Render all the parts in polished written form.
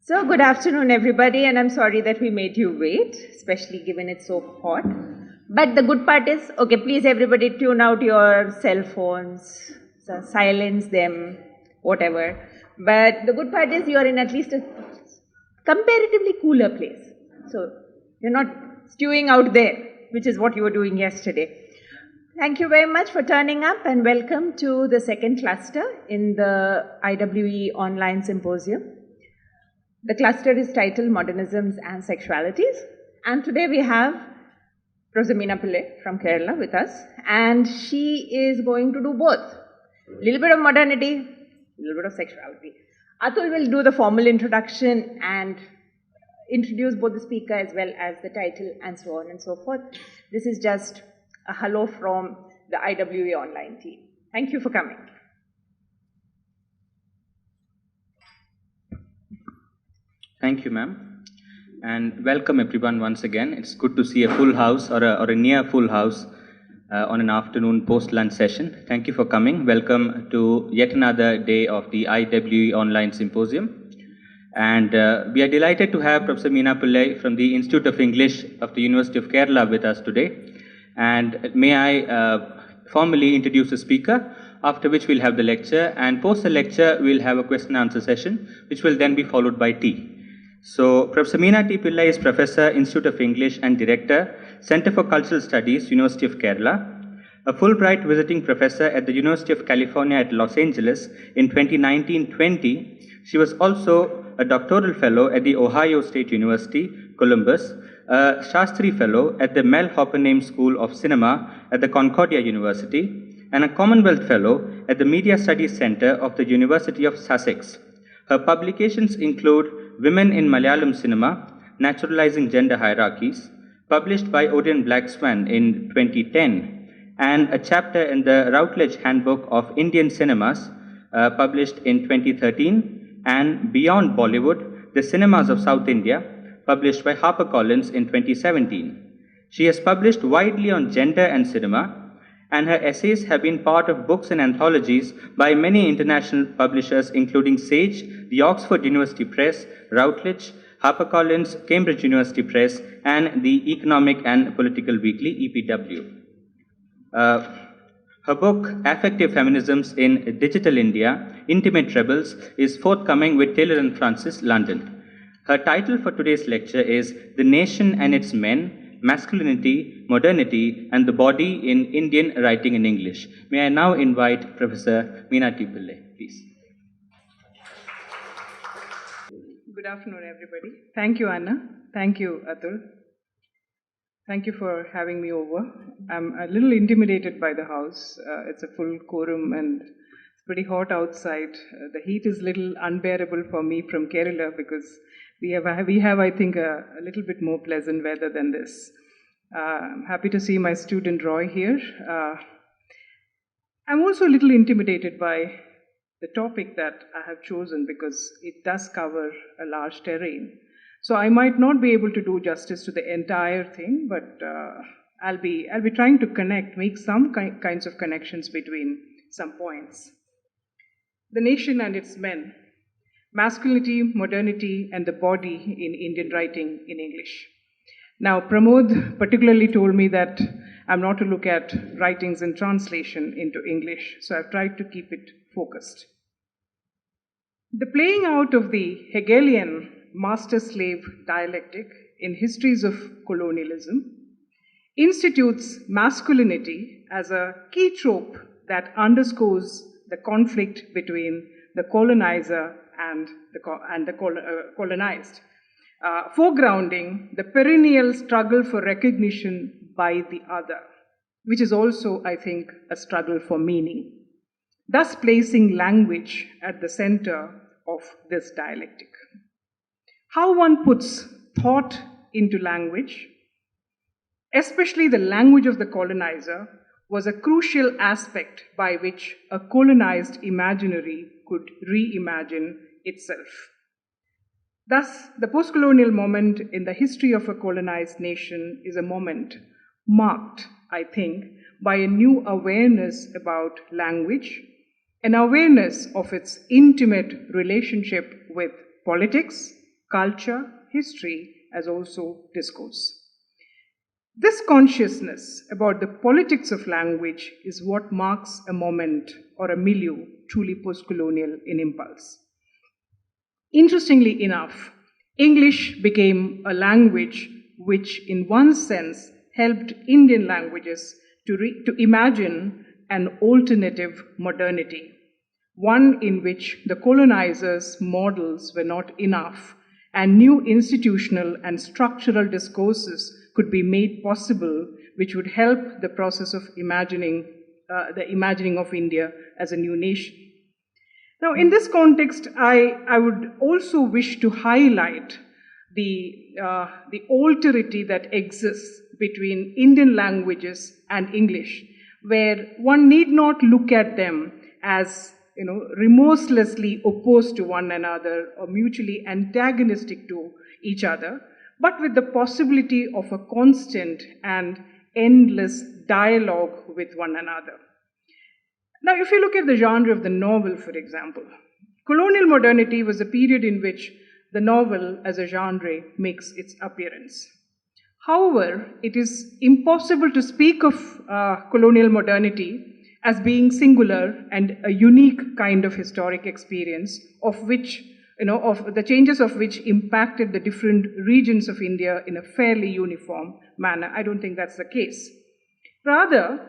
So good afternoon, everybody, and I'm sorry that we made you wait, especially given it's so hot. But the good part is, okay, please everybody tune out your cell phones, silence them, whatever. But the good part is you are in at least a comparatively cooler place. So you're not stewing out there, which is what you were doing yesterday. Thank you very much for turning up and welcome to the second cluster in the IWE Online Symposium. The cluster is titled Modernisms and Sexualities, and today we have Professor Meena Pillai from Kerala with us, and she is going to do both. A little bit of modernity, a little bit of sexuality. Atul will do the formal introduction and introduce both the speaker as well as the title and so on and so forth. This is just a hello from the IWE Online team. Thank you for coming. Thank you, ma'am, and welcome everyone once again. It's good to see a full house or a near full house on an afternoon post-lunch session. Thank you for coming. Welcome to yet another day of the IWE Online Symposium. And we are delighted to have Professor Meena Pillai from the Institute of English of the University of Kerala with us today. And may I formally introduce the speaker, after which we'll have the lecture, and post the lecture we'll have a question and answer session, which will then be followed by tea. So, Professor Meena T. Pillai is Professor, Institute of English and Director, Center for Cultural Studies, University of Kerala, a Fulbright visiting professor at the University of California at Los Angeles in 2019-20. She was also a doctoral fellow at the Ohio State University, Columbus, a Shastri Fellow at the Mel Hoppenheim School of Cinema at the Concordia University, and a Commonwealth Fellow at the Media Studies Center of the University of Sussex. Her publications include Women in Malayalam Cinema, Naturalizing Gender Hierarchies, published by Odeon Black Swan in 2010, and a chapter in the Routledge Handbook of Indian Cinemas, published in 2013, and Beyond Bollywood, The Cinemas of South India, published by HarperCollins in 2017. She has published widely on gender and cinema, and her essays have been part of books and anthologies by many international publishers, including Sage, the Oxford University Press, Routledge, HarperCollins, Cambridge University Press, and the Economic and Political Weekly, EPW. Her book, Affective Feminisms in Digital India, Intimate Rebels, is forthcoming with Taylor and Francis, London. Her title for today's lecture is The Nation and Its Men, Masculinity, Modernity, and the Body in Indian Writing in English. May I now invite Professor Meena T. Pillai, please. Good afternoon, everybody. Thank you, Anna. Thank you, Atul. Thank you for having me over. I'm a little intimidated by the house. It's a full quorum and it's pretty hot outside. The heat is a little unbearable for me from Kerala because we have, I think, a little bit more pleasant weather than this. I'm happy to see my student Roy here. I'm also a little intimidated by the topic that I have chosen because it does cover a large terrain. So I might not be able to do justice to the entire thing, but I'll be trying to make some kinds of connections between some points. The Nation and Its Men. Masculinity, Modernity, and the Body in Indian Writing in English. Now, Pramod particularly told me that I'm not to look at writings in translation into English, so I've tried to keep it focused. The playing out of the Hegelian master-slave dialectic in histories of colonialism institutes masculinity as a key trope that underscores the conflict between the colonizer and the colonized, foregrounding the perennial struggle for recognition by the other, which is also, I think, a struggle for meaning, thus placing language at the center of this dialectic. How one puts thought into language, especially the language of the colonizer, was a crucial aspect by which a colonized imaginary could reimagine itself. Thus, the post-colonial moment in the history of a colonized nation is a moment marked, I think, by a new awareness about language, an awareness of its intimate relationship with politics, culture, history, as also discourse. This consciousness about the politics of language is what marks a moment or a milieu truly post-colonial in impulse. Interestingly enough, English became a language which, in one sense, helped Indian languages to imagine an alternative modernity, one in which the colonizers' models were not enough and new institutional and structural discourses could be made possible, which would help the process of imagining of India as a new nation. Now, in this context, I would also wish to highlight the alterity that exists between Indian languages and English, where one need not look at them as remorselessly opposed to one another or mutually antagonistic to each other, but with the possibility of a constant and endless dialogue with one another. Now, if you look at the genre of the novel, for example, colonial modernity was a period in which the novel as a genre makes its appearance. However, it is impossible to speak of colonial modernity as being singular and a unique kind of historic experience of which, of the changes of which impacted the different regions of India in a fairly uniform manner. I don't think that's the case. Rather,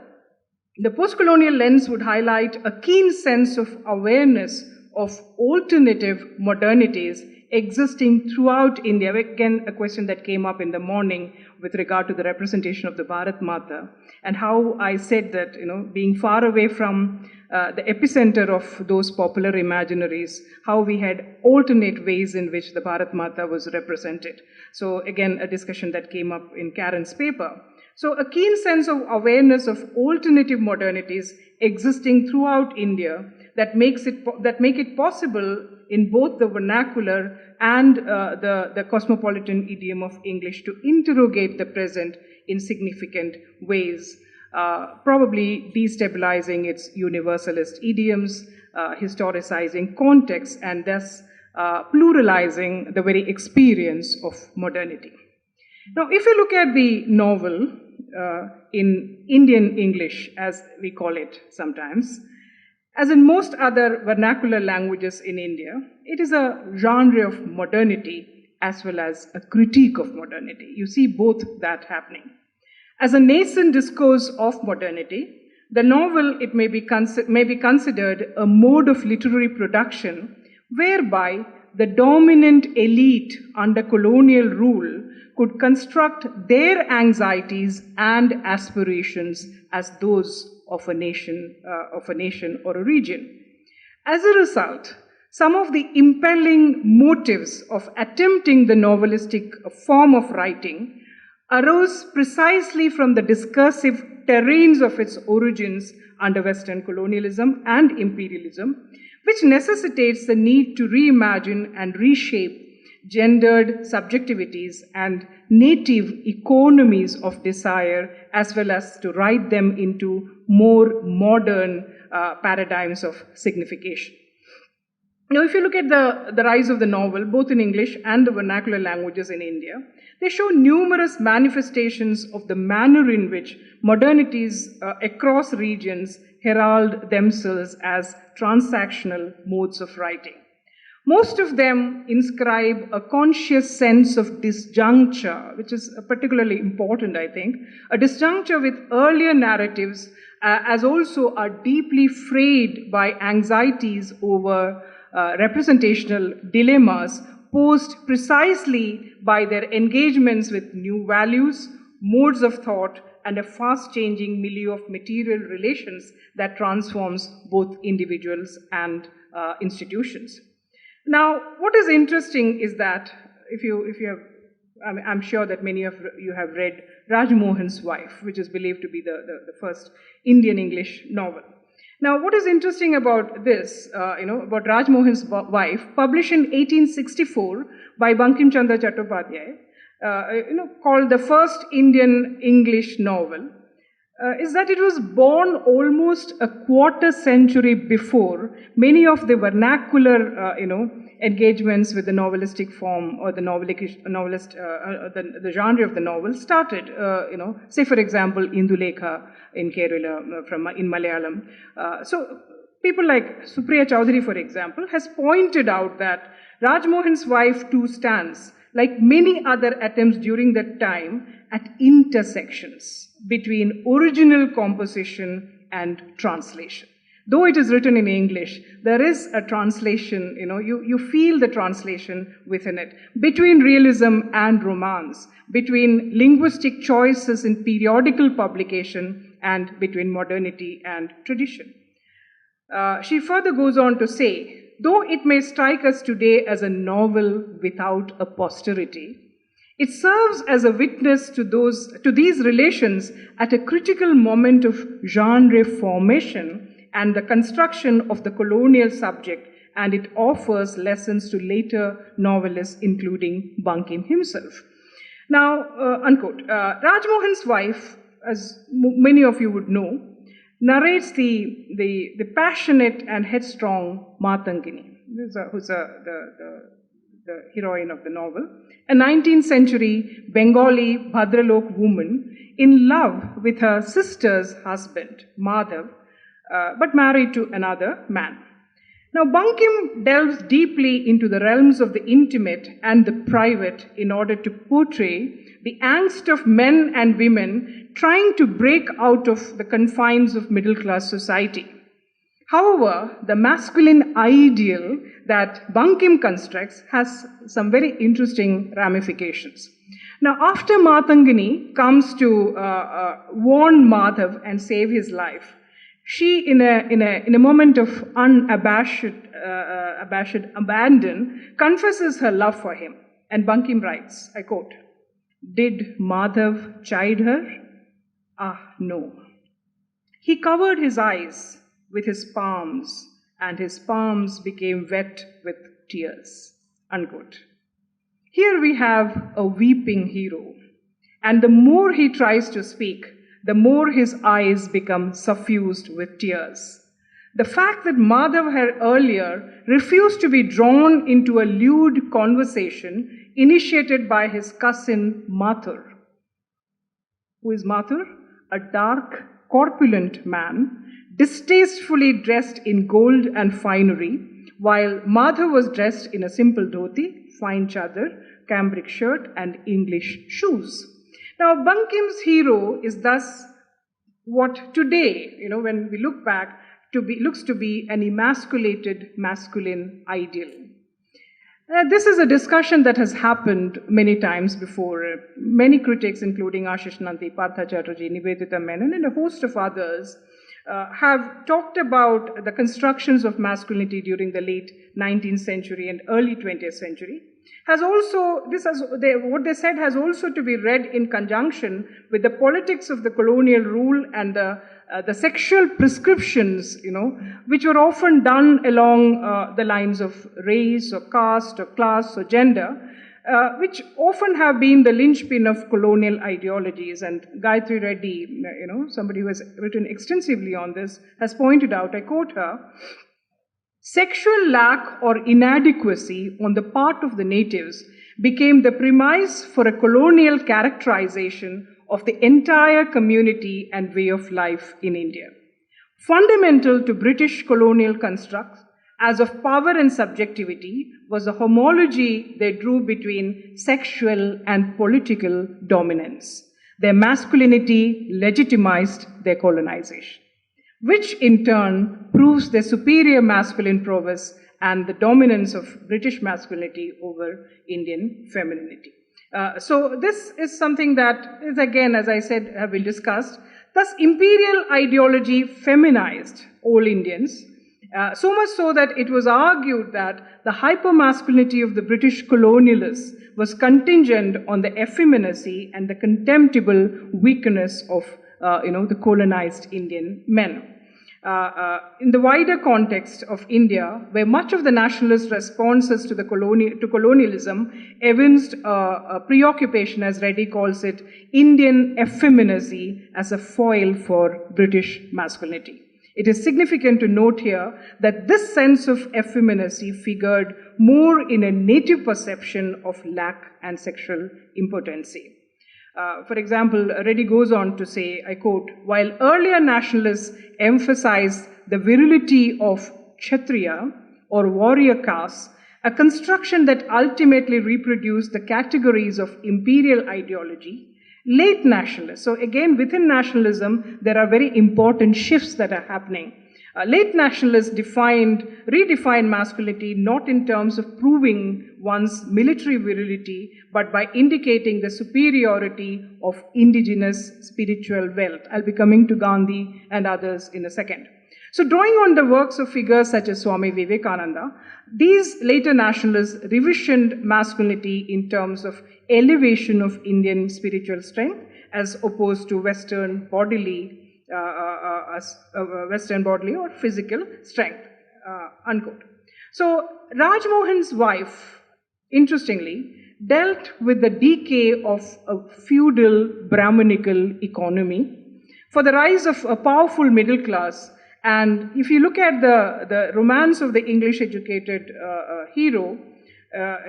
the post-colonial lens would highlight a keen sense of awareness of alternative modernities existing throughout India. Again, a question that came up in the morning with regard to the representation of the Bharat Mata and how I said that, being far away from the epicenter of those popular imaginaries, how we had alternate ways in which the Bharat Mata was represented. So again, a discussion that came up in Karen's paper. So a keen sense of awareness of alternative modernities existing throughout India that make it possible in both the vernacular and the cosmopolitan idiom of English to interrogate the present in significant ways, probably destabilizing its universalist idioms, historicizing context, and thus pluralizing the very experience of modernity. Now, if you look at the novel in Indian English, as we call it sometimes, as in most other vernacular languages in India, it is a genre of modernity as well as a critique of modernity. You see both that happening. As a nascent discourse of modernity, the novel, it may be considered a mode of literary production whereby the dominant elite under colonial rule could construct their anxieties and aspirations as those of a nation or a region. As a result, some of the impelling motives of attempting the novelistic form of writing arose precisely from the discursive terrains of its origins under Western colonialism and imperialism, which necessitates the need to reimagine and reshape gendered subjectivities and native economies of desire, as well as to write them into more modern paradigms of signification. Now, if you look at the rise of the novel, both in English and the vernacular languages in India, they show numerous manifestations of the manner in which modernities across regions herald themselves as transactional modes of writing. Most of them inscribe a conscious sense of disjuncture, which is particularly important, I think, a disjuncture with earlier narratives, as also are deeply frayed by anxieties over representational dilemmas posed precisely by their engagements with new values, modes of thought, and a fast-changing milieu of material relations that transforms both individuals and institutions. Now, what is interesting is that if you have, I'm sure that many of you have read Raj Mohan's Wife, which is believed to be the first Indian English novel. Now, what is interesting about this, about Raj Mohan's Wife, published in 1864 by Bankim Chandra Chattopadhyay, called the first Indian English novel, is that it was born almost a quarter century before many of the vernacular, engagements with the novelistic form or the the genre of the novel started. Say for example, Indulekha in Kerala, in Malayalam. So people like Supriya Chowdhury, for example, has pointed out that Rajmohan's Wife too stands, like many other attempts during that time, at intersections between original composition and translation. Though it is written in English, there is a translation, you feel the translation within it, between realism and romance, between linguistic choices in periodical publication, and between modernity and tradition. She further goes on to say, though it may strike us today as a novel without a posterity, it serves as a witness to these relations at a critical moment of genre formation and the construction of the colonial subject, and it offers lessons to later novelists, including Bankim himself. Now, unquote, Rajmohan's Wife, as many of you would know, narrates the passionate and headstrong Matangini, who's the heroine of the novel, a 19th century Bengali Bhadralok woman in love with her sister's husband, Madhav, but married to another man. Now, Bankim delves deeply into the realms of the intimate and the private in order to portray the angst of men and women trying to break out of the confines of middle-class society. However, the masculine ideal that Bankim constructs has some very interesting ramifications. Now, after Matangini comes to warn Madhav and save his life, she, in a moment of unabashed abandon, confesses her love for him. And Bankim writes, I quote, "Did Madhav chide her? Ah, no. He covered his eyes with his palms, and his palms became wet with tears." Unquote. Here we have a weeping hero, and the more he tries to speak, the more his eyes become suffused with tears. The fact that Madhav had earlier refused to be drawn into a lewd conversation initiated by his cousin Mathur. Who is Mathur? A dark, corpulent man, distastefully dressed in gold and finery, while Madhav was dressed in a simple dhoti, fine chadar, cambric shirt, and English shoes. Now, Bankim's hero is thus what today, when we look back, looks to be an emasculated masculine ideal. This is a discussion that has happened many times before. Many critics, including Ashish Nanti, Partha Chatterjee, Nivedita Menon, and a host of others, have talked about the constructions of masculinity during the late 19th century and early 20th century. What they said has also to be read in conjunction with the politics of the colonial rule and the sexual prescriptions, which were often done along the lines of race or caste or class or gender, which often have been the linchpin of colonial ideologies. And Gayatri Reddy, somebody who has written extensively on this, has pointed out, I quote her, "Sexual lack or inadequacy on the part of the natives became the premise for a colonial characterization of the entire community and way of life in India. Fundamental to British colonial constructs, as of power and subjectivity, was the homology they drew between sexual and political dominance. Their masculinity legitimized their colonization, which in turn proves their superior masculine prowess and the dominance of British masculinity over Indian femininity." So this is something that is, again, as I said, have been discussed. Thus, imperial ideology feminized all Indians, so much so that it was argued that the hypermasculinity of the British colonialists was contingent on the effeminacy and the contemptible weakness of the colonized Indian men. In the wider context of India, where much of the nationalist responses to colonialism evinced a preoccupation, as Reddy calls it, Indian effeminacy as a foil for British masculinity. It is significant to note here that this sense of effeminacy figured more in a native perception of lack and sexual impotency. For example, Reddy goes on to say, I quote, while earlier nationalists emphasized the virility of Kshatriya or warrior caste, a construction that ultimately reproduced the categories of imperial ideology, late nationalists, so again within nationalism there are very important shifts that are happening. Late nationalists redefined masculinity not in terms of proving one's military virility, but by indicating the superiority of indigenous spiritual wealth. I'll be coming to Gandhi and others in a second. So drawing on the works of figures such as Swami Vivekananda, these later nationalists revisioned masculinity in terms of elevation of Indian spiritual strength as opposed to Western bodily or physical strength, unquote. So Rajmohan's wife, interestingly, dealt with the decay of a feudal Brahminical economy for the rise of a powerful middle class. And if you look at the romance of the English-educated hero,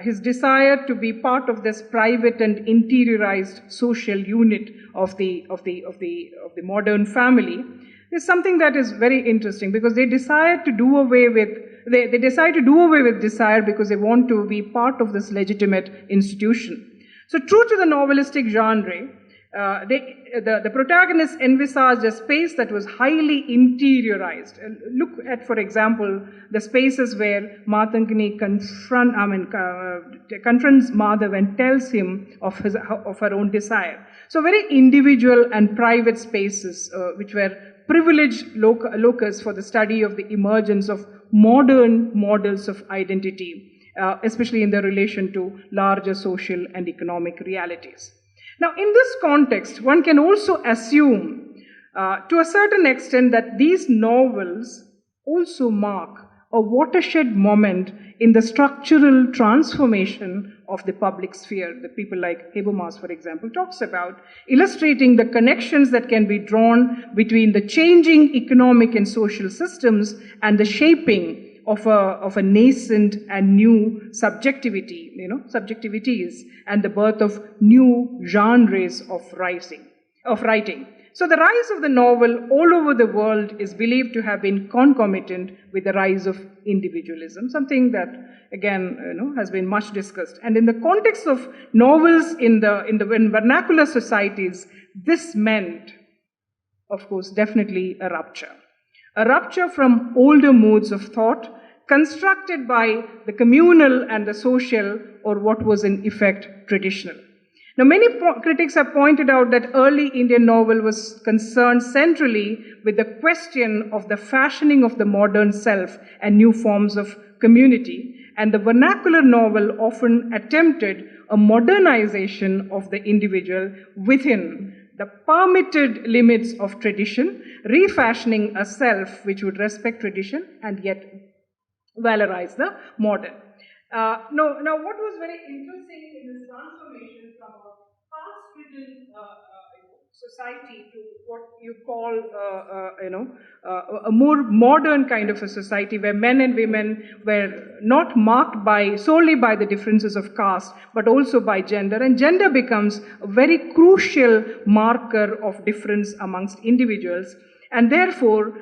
his desire to be part of this private and interiorized social unit of the modern family is something that is very interesting, because they decide to do away with desire because they want to be part of this legitimate institution. So true to the novelistic genre, the protagonist envisaged a space that was highly interiorized. Look at, for example, the spaces where Matangini confronts Madhav and tells him of her own desire. So very individual and private spaces, which were privileged locus for the study of the emergence of modern models of identity, especially in their relation to larger social and economic realities. Now, in this context, one can also assume, to a certain extent, that these novels also mark a watershed moment in the structural transformation of the public sphere that people like Habermas, for example, talks about, illustrating the connections that can be drawn between the changing economic and social systems and the shaping of a nascent and new subjectivities, and the birth of new genres of writing. So the rise of the novel all over the world is believed to have been concomitant with the rise of individualism, something that, again, has been much discussed. And in the context of novels in vernacular societies, this meant, of course, definitely a rupture. A rupture from older modes of thought constructed by the communal and the social, or what was in effect traditional. Now, many critics have pointed out that early Indian novel was concerned centrally with the question of the fashioning of the modern self and new forms of community, and the vernacular novel often attempted a modernization of the individual within the permitted limits of tradition, refashioning a self which would respect tradition and yet valorize the modern. Now, what was very interesting in this transformation from a caste-ridden society to what you call, a more modern kind of a society where men and women were not marked solely by the differences of caste, but also by gender. And gender becomes a very crucial marker of difference amongst individuals. And therefore,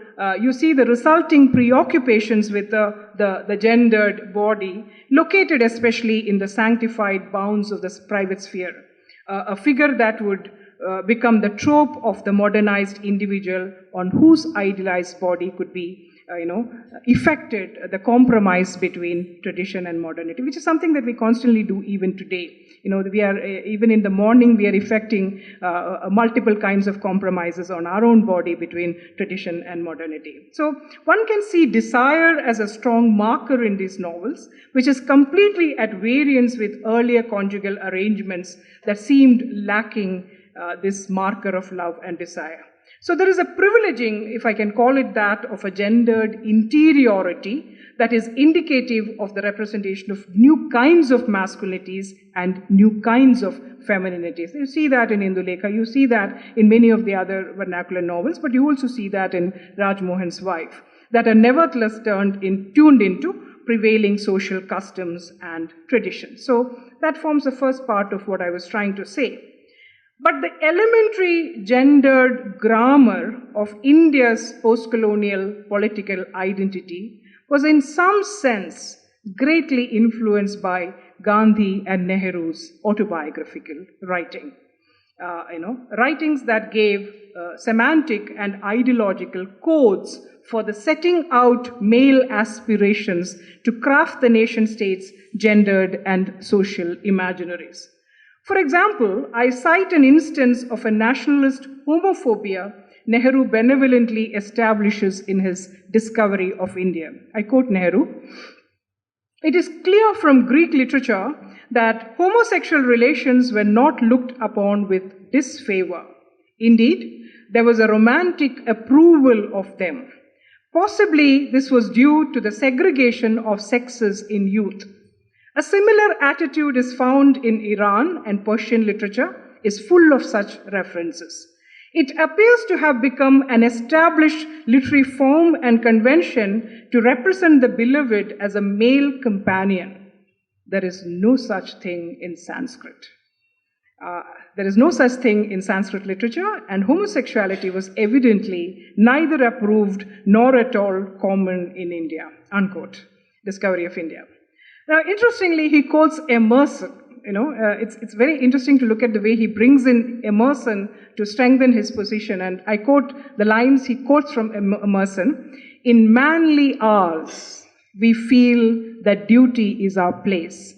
you see the resulting preoccupations with the gendered body, located especially in the sanctified bounds of the private sphere. A figure that would become the trope of the modernized individual on whose idealized body could be, effected the compromise between tradition and modernity, which is something that we constantly do even today. We are, even in the morning, we are effecting multiple kinds of compromises on our own body between tradition and modernity. So one can see desire as a strong marker in these novels, which is completely at variance with earlier conjugal arrangements that seemed lacking this marker of love and desire. So there is a privileging, if I can call it that, of a gendered interiority that is indicative of the representation of new kinds of masculinities and new kinds of femininities. You see that in Indulekha, you see that in many of the other vernacular novels, but you also see that in Raj Mohan's wife, that are nevertheless tuned into prevailing social customs and traditions. So that forms the first part of what I was trying to say. But the elementary gendered grammar of India's post-colonial political identity was in some sense greatly influenced by Gandhi and Nehru's autobiographical writing. Writings that gave semantic and ideological codes for the setting out male aspirations to craft the nation-state's gendered and social imaginaries. For example, I cite an instance of a nationalist homophobia Nehru benevolently establishes in his Discovery of India. I quote Nehru, "It is clear from Greek literature that homosexual relations were not looked upon with disfavor. Indeed, there was a romantic approval of them. Possibly this was due to the segregation of sexes in youth. A similar attitude is found in Iran, and Persian literature is full of such references. It appears to have become an established literary form and convention to represent the beloved as a male companion. There is no such thing in Sanskrit. There is no such thing in Sanskrit literature, and homosexuality was evidently neither approved nor at all common in India." Unquote. Discovery of India. Now, interestingly, he quotes Emerson. It's very interesting to look at the way he brings in Emerson to strengthen his position. And I quote the lines he quotes from Emerson. "In manly hours, we feel that duty is our place.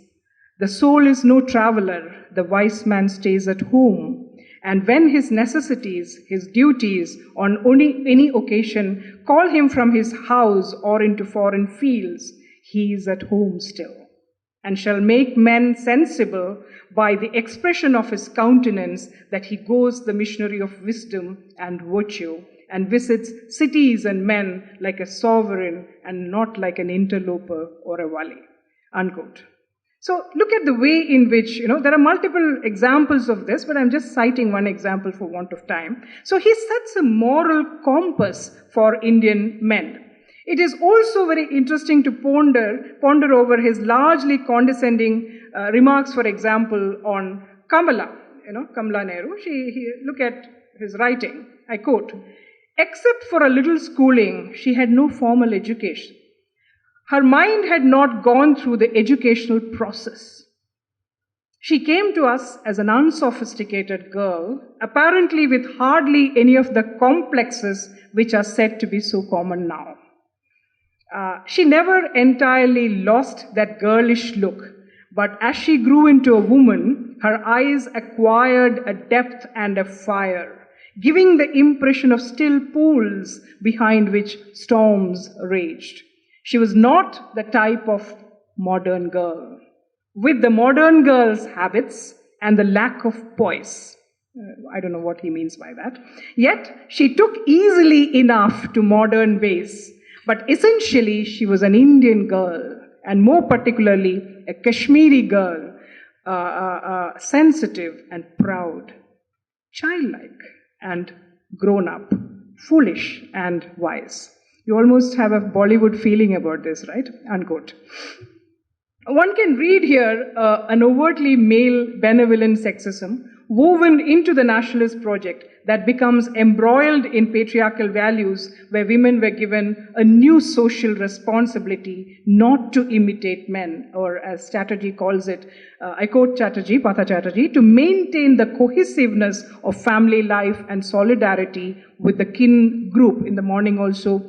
The soul is no traveler, the wise man stays at home. And when his necessities, his duties, on any occasion, call him from his house or into foreign fields, he is at home still, and shall make men sensible by the expression of his countenance that he goes the missionary of wisdom and virtue, and visits cities and men like a sovereign and not like an interloper or a wali." Unquote. So look at the way in which, there are multiple examples of this, but I'm just citing one example for want of time. So he sets a moral compass for Indian men. It is also very interesting to ponder over his largely condescending remarks, for example, on Kamala, Kamala Nehru. Look at his writing. I quote, "Except for a little schooling, she had no formal education. Her mind had not gone through the educational process. She came to us as an unsophisticated girl, apparently with hardly any of the complexes which are said to be so common now. She never entirely lost that girlish look, but as she grew into a woman, her eyes acquired a depth and a fire, giving the impression of still pools behind which storms raged. She was not the type of modern girl, with the modern girl's habits and the lack of poise." I don't know what he means by that. "Yet she took easily enough to modern ways. But essentially, she was an Indian girl, and more particularly, a Kashmiri girl, sensitive and proud, childlike and grown up, foolish and wise." You almost have a Bollywood feeling about this, right? Unquote. One can read here an overtly male benevolent sexism woven into the nationalist project that becomes embroiled in patriarchal values, where women were given a new social responsibility not to imitate men, or as Chatterjee calls it, I quote Chatterjee, Patha Chatterjee, "to maintain the cohesiveness of family life and solidarity with the kin group." In the morning also,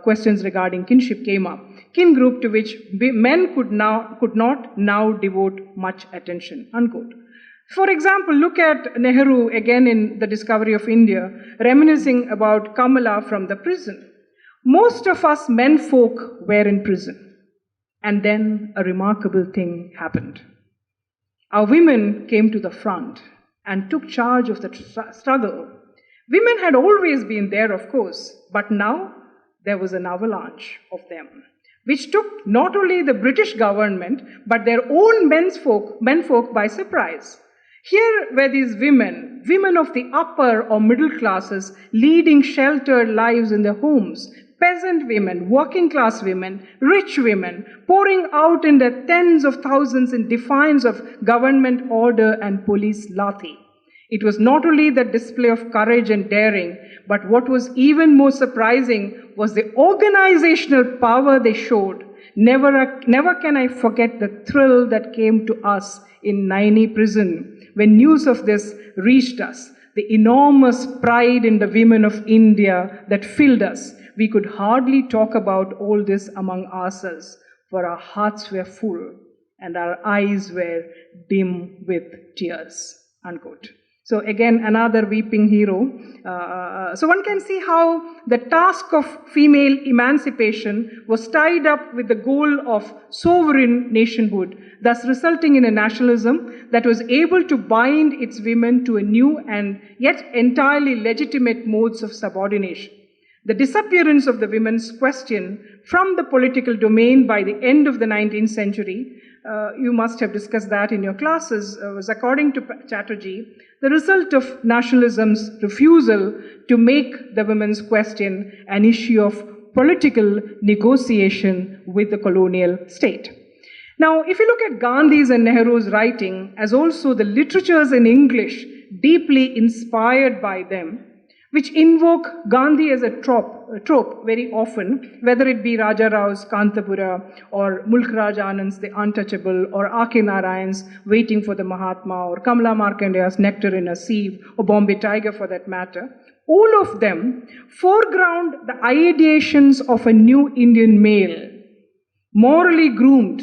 questions regarding kinship came up. Kin group to which men could not now devote much attention, unquote. For example, look at Nehru again in the Discovery of India, reminiscing about Kamala from the prison. "Most of us menfolk were in prison, and then a remarkable thing happened. Our women came to the front and took charge of the struggle. Women had always been there, of course, but now there was an avalanche of them, which took not only the British government, but their own menfolk by surprise. Here were these women of the upper or middle classes, leading sheltered lives in their homes, peasant women, working class women, rich women, pouring out in their tens of thousands in defiance of government order and police lathi. It was not only the display of courage and daring, but what was even more surprising was the organizational power they showed. Never can I forget the thrill that came to us in Naini prison when news of this reached us. The enormous pride in the women of India that filled us. We could hardly talk about all this among ourselves, for our hearts were full and our eyes were dim with tears. Unquote. So again, another weeping hero. So one can see how the task of female emancipation was tied up with the goal of sovereign nationhood, thus resulting in a nationalism that was able to bind its women to a new and yet entirely legitimate modes of subordination. The disappearance of the women's question from the political domain by the end of the 19th century, you must have discussed that in your classes, was, according to Chatterjee, the result of nationalism's refusal to make the women's question an issue of political negotiation with the colonial state. Now, if you look at Gandhi's and Nehru's writing, as also the literatures in English deeply inspired by them, which invoke Gandhi as a trope very often, whether it be Raja Rao's Kantapura or Mulk Raj Anand's The Untouchable or R.K. Narayan's Waiting for the Mahatma or Kamala Markandeya's Nectar in a Sieve or Bombay Tiger for that matter, all of them foreground the ideations of a new Indian male, morally groomed,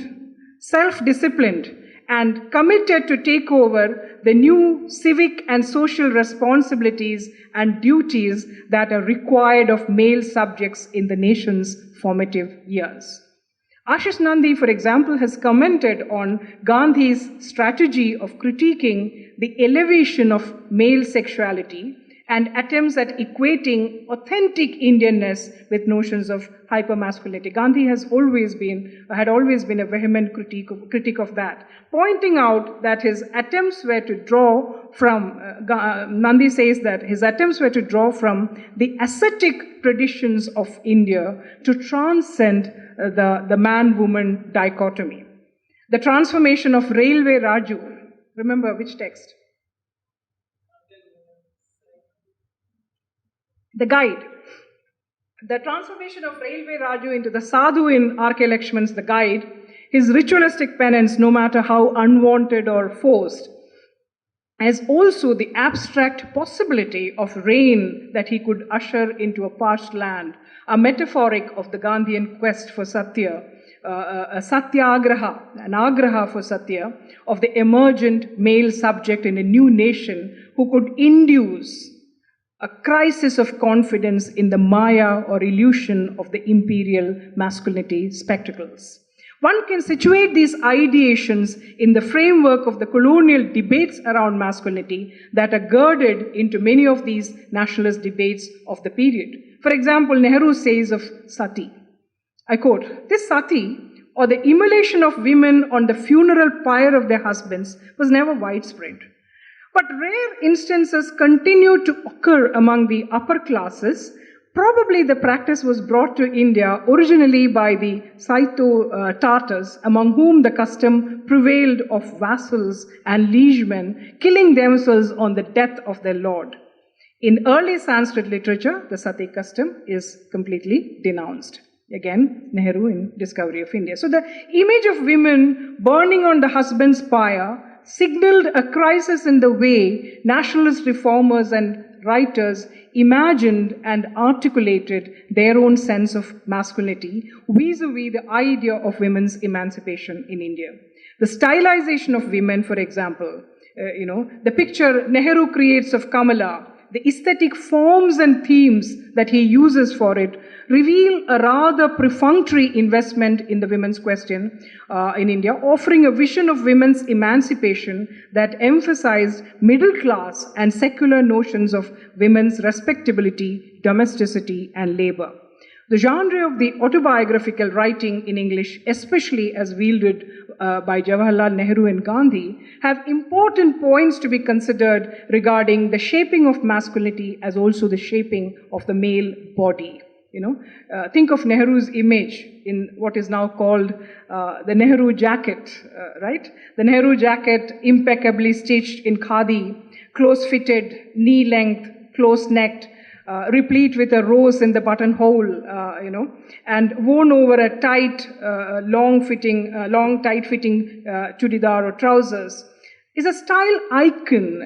self-disciplined, and committed to take over the new civic and social responsibilities and duties that are required of male subjects in the nation's formative years. Ashish Nandi, for example, has commented on Gandhi's strategy of critiquing the elevation of male sexuality and attempts at equating authentic Indianness with notions of hypermasculinity. Gandhi had always been a vehement critic of that, pointing out that his attempts were to draw from, Nandi says that his attempts were to draw from the ascetic traditions of India to transcend the man-woman dichotomy. The transformation of Railway Raju, remember which text? The guide. The transformation of Railway Raju into the sadhu in R.K. Lakshman's The Guide, his ritualistic penance, no matter how unwanted or forced, as also the abstract possibility of rain that he could usher into a parched land, a metaphoric of the Gandhian quest for Satya, a Satyagraha, an Agraha for Satya, of the emergent male subject in a new nation who could induce a crisis of confidence in the maya or illusion of the imperial masculinity spectacles. One can situate these ideations in the framework of the colonial debates around masculinity that are girded into many of these nationalist debates of the period. For example, Nehru says of sati, I quote, "This sati, or the immolation of women on the funeral pyre of their husbands, was never widespread. But rare instances continue to occur among the upper classes. Probably the practice was brought to India originally by the Saito Tartars, among whom the custom prevailed of vassals and liegemen killing themselves on the death of their lord. In early Sanskrit literature, the sati custom is completely denounced." Again, Nehru in Discovery of India. So the image of women burning on the husband's pyre signaled a crisis in the way nationalist reformers and writers imagined and articulated their own sense of masculinity vis-a-vis the idea of women's emancipation in India. The stylization of women, for example, the picture Nehru creates of Kamala, the aesthetic forms and themes that he uses for it reveal a rather perfunctory investment in the women's question in India, offering a vision of women's emancipation that emphasized middle class and secular notions of women's respectability, domesticity, and labor. The genre of the autobiographical writing in English, especially as wielded by Jawaharlal Nehru and Gandhi, have important points to be considered regarding the shaping of masculinity as also the shaping of the male body. Think of Nehru's image in what is now called the Nehru jacket, right? The Nehru jacket, impeccably stitched in khadi, close-fitted, knee-length, close-necked, replete with a rose in the buttonhole, and worn over a tight, tight-fitting chudidar or trousers, is a style icon,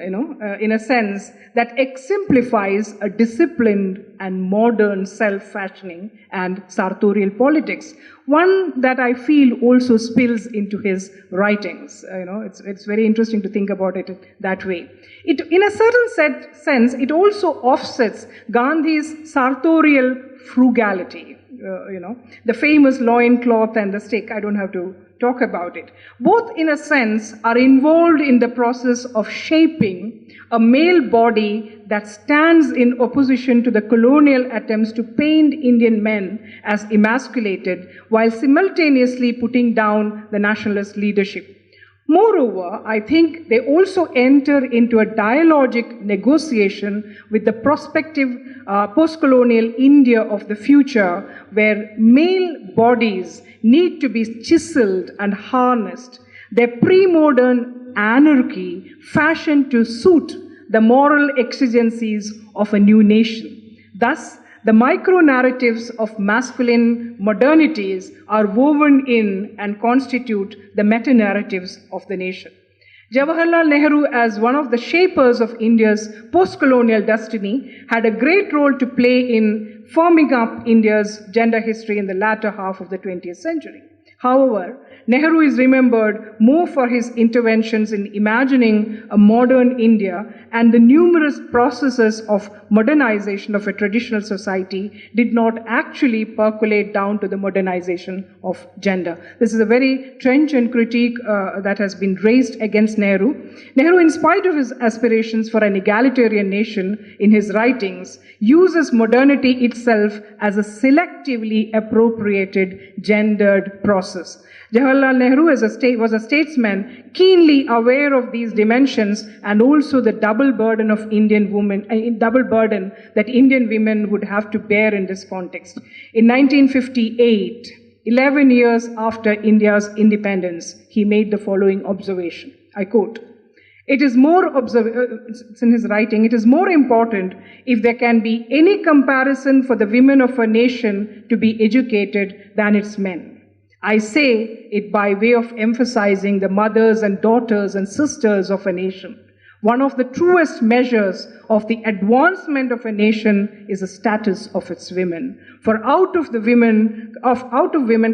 in a sense that exemplifies a disciplined and modern self-fashioning and sartorial politics. One that I feel also spills into his writings. It's very interesting to think about it that way. In a certain sense, it also offsets Gandhi's sartorial frugality. The famous loincloth and the stick, I don't have to talk about it. Both, in a sense, are involved in the process of shaping a male body that stands in opposition to the colonial attempts to paint Indian men as emasculated, while simultaneously putting down the nationalist leadership. Moreover, I think they also enter into a dialogic negotiation with the prospective post-colonial India of the future, where male bodies need to be chiseled and harnessed, their pre-modern anarchy fashioned to suit the moral exigencies of a new nation. Thus, the micro-narratives of masculine modernities are woven in and constitute the meta-narratives of the nation. Jawaharlal Nehru, as one of the shapers of India's post-colonial destiny, had a great role to play in firming up India's gender history in the latter half of the 20th century. However, Nehru is remembered more for his interventions in imagining a modern India, and the numerous processes of modernization of a traditional society did not actually percolate down to the modernization of gender. This is a very trenchant critique that has been raised against Nehru. Nehru, in spite of his aspirations for an egalitarian nation in his writings, uses modernity itself as a selectively appropriated gendered process. Jawaharlal Nehru was a statesman keenly aware of these dimensions and also the double burden that Indian women would have to bear in this context. In 1958, 11 years after India's independence, he made the following observation. I quote, it's in his writing, it is more important if there can be any comparison for the women of a nation to be educated than its men. I say it by way of emphasizing the mothers and daughters and sisters of a nation. One of the truest measures of the advancement of a nation is the status of its women. For out of women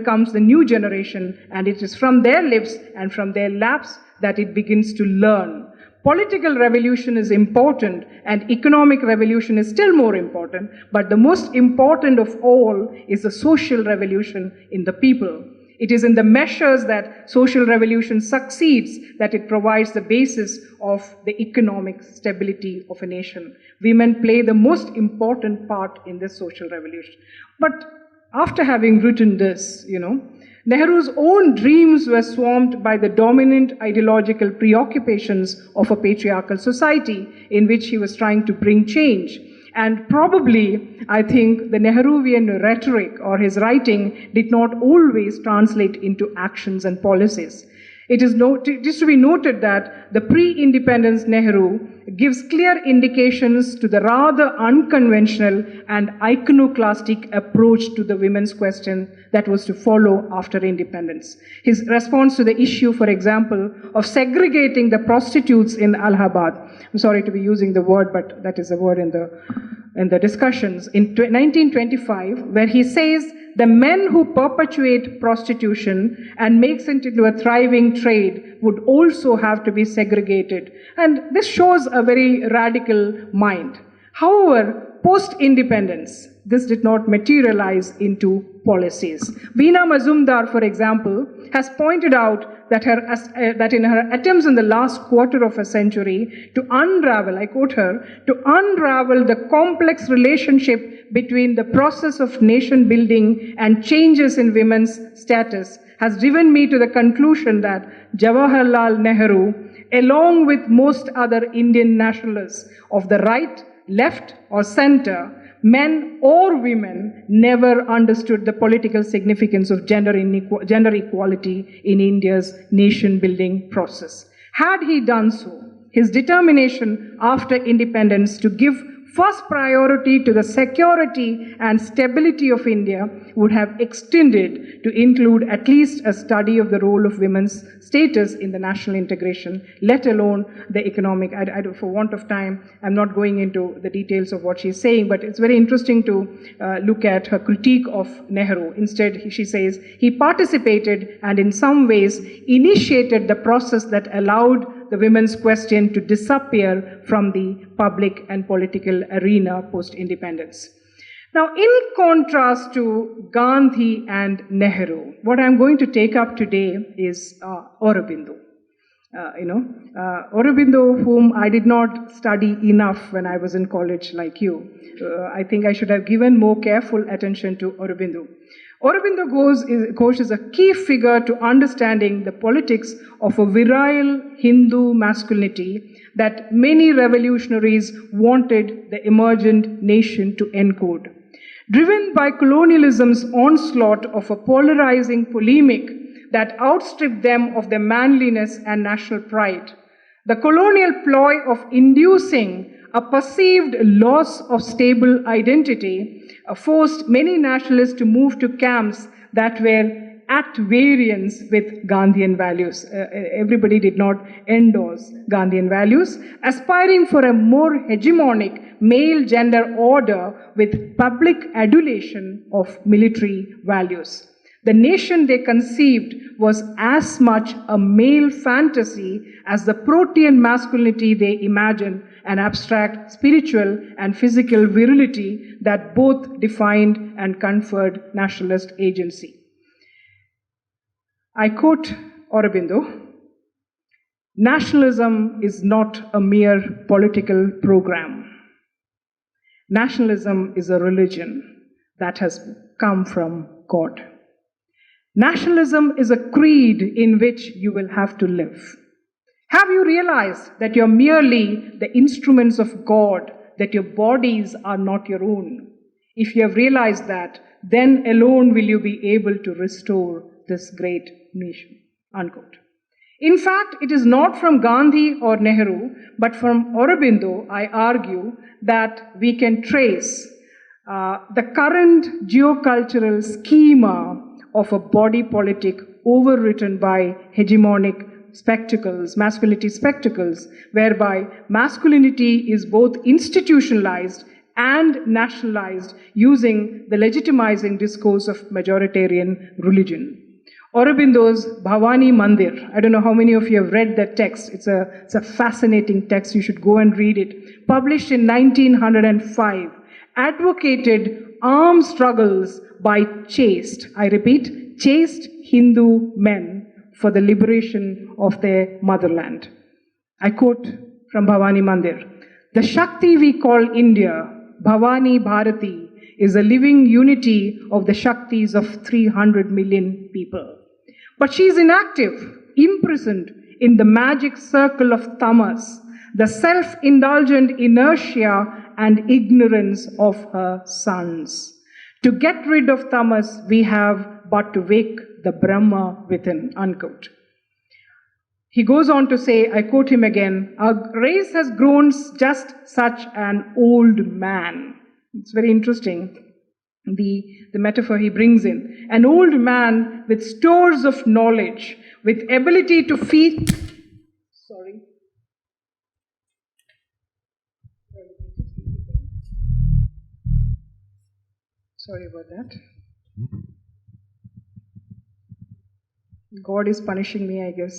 comes the new generation, and it is from their lips and from their laps that it begins to learn. Political revolution is important, and economic revolution is still more important, but the most important of all is the social revolution in the people. It is in the measures that social revolution succeeds that it provides the basis of the economic stability of a nation. Women play the most important part in this social revolution. But after having written this, Nehru's own dreams were swamped by the dominant ideological preoccupations of a patriarchal society in which he was trying to bring change. And probably, I think, the Nehruvian rhetoric or his writing did not always translate into actions and policies. It is to be noted that the pre-independence Nehru gives clear indications to the rather unconventional and iconoclastic approach to the women's question that was to follow after independence. His response to the issue, for example, of segregating the prostitutes in Allahabad, I'm sorry to be using the word, but that is the word in the discussions, in 1925, where he says, the men who perpetuate prostitution and makes it into a thriving trade would also have to be segregated. And this shows a very radical mind. However, post-independence, this did not materialize into policies. Veena Mazumdar, for example, has pointed out that, that in her attempts in the last quarter of a century to unravel, I quote her, to unravel the complex relationship between the process of nation building and changes in women's status, has driven me to the conclusion that Jawaharlal Nehru, along with most other Indian nationalists of the right, left or center, men or women, never understood the political significance of gender equality in India's nation-building process. Had he done so, his determination after independence to give first priority to the security and stability of India would have extended to include at least a study of the role of women's status in the national integration, let alone the economic. For want of time, I'm not going into the details of what she's saying, but it's very interesting to look at her critique of Nehru. Instead, she says, he participated and in some ways initiated the process that allowed the women's question to disappear from the public and political arena post-independence. Now, in contrast to Gandhi and Nehru, what I'm going to take up today is Aurobindo. Aurobindo, whom I did not study enough when I was in college like you. I think I should have given more careful attention to Aurobindo. Aurobindo Ghosh is a key figure to understanding the politics of a virile Hindu masculinity that many revolutionaries wanted the emergent nation to encode. Driven by colonialism's onslaught of a polarizing polemic that outstripped them of their manliness and national pride, the colonial ploy of inducing a perceived loss of stable identity forced many nationalists to move to camps that were at variance with Gandhian values. Everybody did not endorse Gandhian values, aspiring for a more hegemonic male gender order with public adulation of military values. The nation they conceived was as much a male fantasy as the protean masculinity they imagined, an abstract spiritual and physical virility that both defined and conferred nationalist agency. I quote Aurobindo, "Nationalism is not a mere political program. Nationalism is a religion that has come from God. Nationalism is a creed in which you will have to live. Have you realized that you're merely the instruments of God, that your bodies are not your own? If you have realized that, then alone will you be able to restore this great nation." Unquote. In fact, it is not from Gandhi or Nehru, but from Aurobindo, I argue, that we can trace the current geocultural schema of a body politic overwritten by hegemonic spectacles, masculinity spectacles, whereby masculinity is both institutionalized and nationalized using the legitimizing discourse of majoritarian religion. Aurobindo's Bhavani Mandir, I don't know how many of you have read that text. It's a fascinating text. You should go and read it. Published in 1905, advocated armed struggles by chaste, I repeat, chaste Hindu men for the liberation of their motherland. I quote from Bhavani Mandir, "The Shakti we call India, Bhavani Bharati, is a living unity of the Shaktis of 300 million people. But she is inactive, imprisoned in the magic circle of tamas, the self-indulgent inertia and ignorance of her sons. To get rid of tamas, we have but to wake the Brahma within." Unquote. He goes on to say, I quote him again, "Our race has grown just such an old man." It's very interesting, the metaphor he brings in. "An old man with stores of knowledge, with ability to feed..." Sorry about that. God is punishing me, I guess.